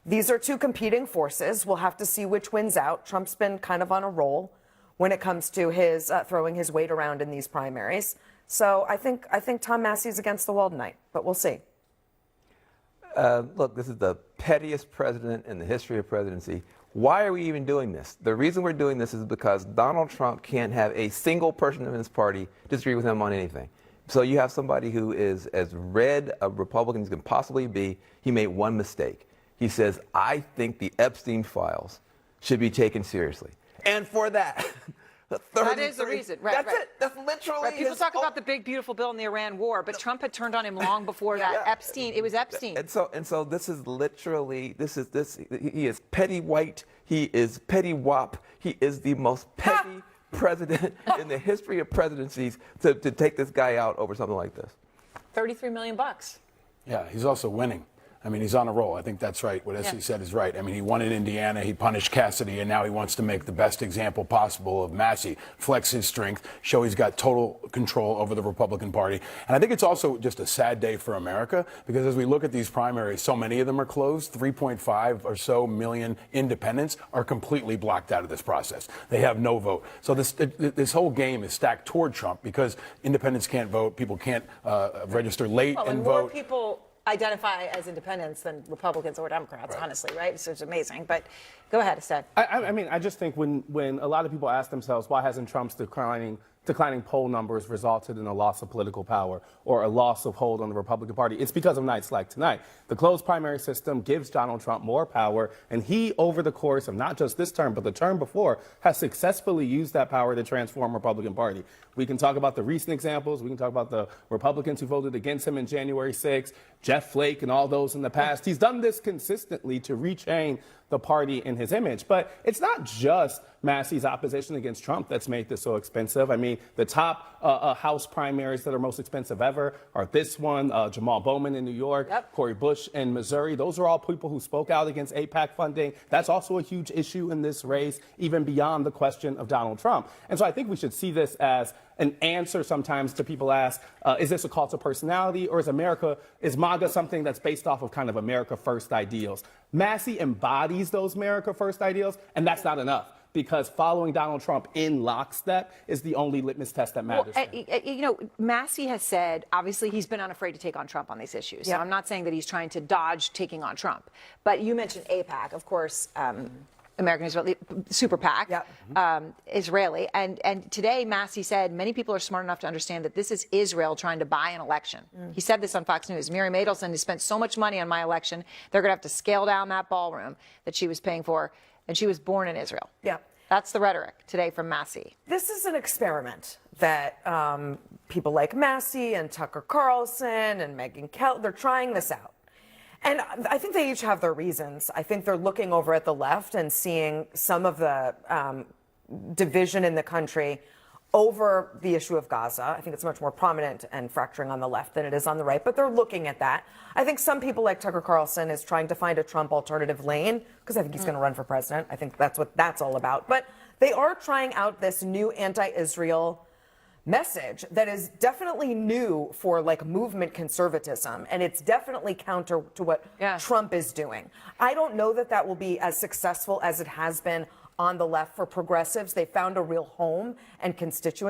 These are two competing forces. We'll have to see which wins out. Trump's been kind of on a roll when it comes to his throwing his weight around in these primaries. So I think Tom Massey's against the wall tonight, but we'll see. Look, this is the pettiest president in the history of presidency. Why are we even doing this? The reason we're doing this is because Donald Trump can't have a single person in his party disagree with him on anything. So you have somebody who is as red a Republican as can possibly be. He made one mistake. He says, I think the Epstein files should be taken seriously. And for that, that is the reason. Right, That's it. That's literally right. People talk about the big, beautiful bill in the Iran war, but Trump had turned on him long before that. Epstein, it was Epstein. And so this is literally, he is petty white. He is petty wop. He is the most petty president in the history of presidencies to take this guy out over something like this. $33 million. Yeah, he's also winning. I mean, he's on a roll. I think that's right. What Essie said is right. I mean, he won in Indiana. He punished Cassidy, and now he wants to make the best example possible of Massey, flex his strength, show he's got total control over the Republican Party. And I think it's also just a sad day for America, because as we look at these primaries, so many of them are closed. 3.5 or so million independents are completely blocked out of this process. They have no vote. So this whole game is stacked toward Trump because independents can't vote. People can't register late and vote. More people identify as independents than Republicans or Democrats, honestly, right? So it's amazing. But go ahead, Estad. I mean, I just think when a lot of people ask themselves, why hasn't Trump's declining poll numbers resulted in a loss of political power or a loss of hold on the Republican Party? It's because of nights like tonight. The closed primary system gives Donald Trump more power, and he, over the course of not just this term, but the term before, has successfully used that power to transform the Republican Party. We can talk about the recent examples. We can talk about the Republicans who voted against him in January 6th, Jeff Flake and all those in the past. He's done this consistently to retrain the party in his image. But it's not just Massey's opposition against Trump that's made this so expensive. I mean, the top House primaries that are most expensive ever are this one, Jamal Bowman in New York, Cori Bush in Missouri. Those are all people who spoke out against AIPAC funding. That's also a huge issue in this race, even beyond the question of Donald Trump. And so I think we should see this as an answer sometimes to people ask, is this a cult of personality, or is MAGA something that's based off of kind of America First ideals? Massey embodies those America First ideals, and that's not enough, because following Donald Trump in lockstep is the only litmus test that matters. Well, Massey has said, obviously, he's been unafraid to take on Trump on these issues. So I'm not saying that he's trying to dodge taking on Trump. But you mentioned AIPAC, of course, American Israeli Super PAC, Israeli. And today, Massey said many people are smart enough to understand that this is Israel trying to buy an election. He said this on Fox News. Miriam Adelson has spent so much money on my election, they're going to have to scale down that ballroom that she was paying for. And she was born in Israel. That's the rhetoric today from Massey. This is an experiment that people like Massey and Tucker Carlson and Megyn Kelly, they're trying this out. And I think they each have their reasons. I think they're looking over at the left and seeing some of the division in the country over the issue of Gaza. I think it's much more prominent and fracturing on the left than it is on the right, but they're looking at that. I think some people like Tucker Carlson is trying to find a Trump alternative lane, because I think he's going to run for president. I think that's what that's all about. But they are trying out this new anti-Israel message that is definitely new for like movement conservatism, and it's definitely counter to what Trump is doing. I don't know that that will be as successful as it has been on the left for progressives. They found a real home and constituency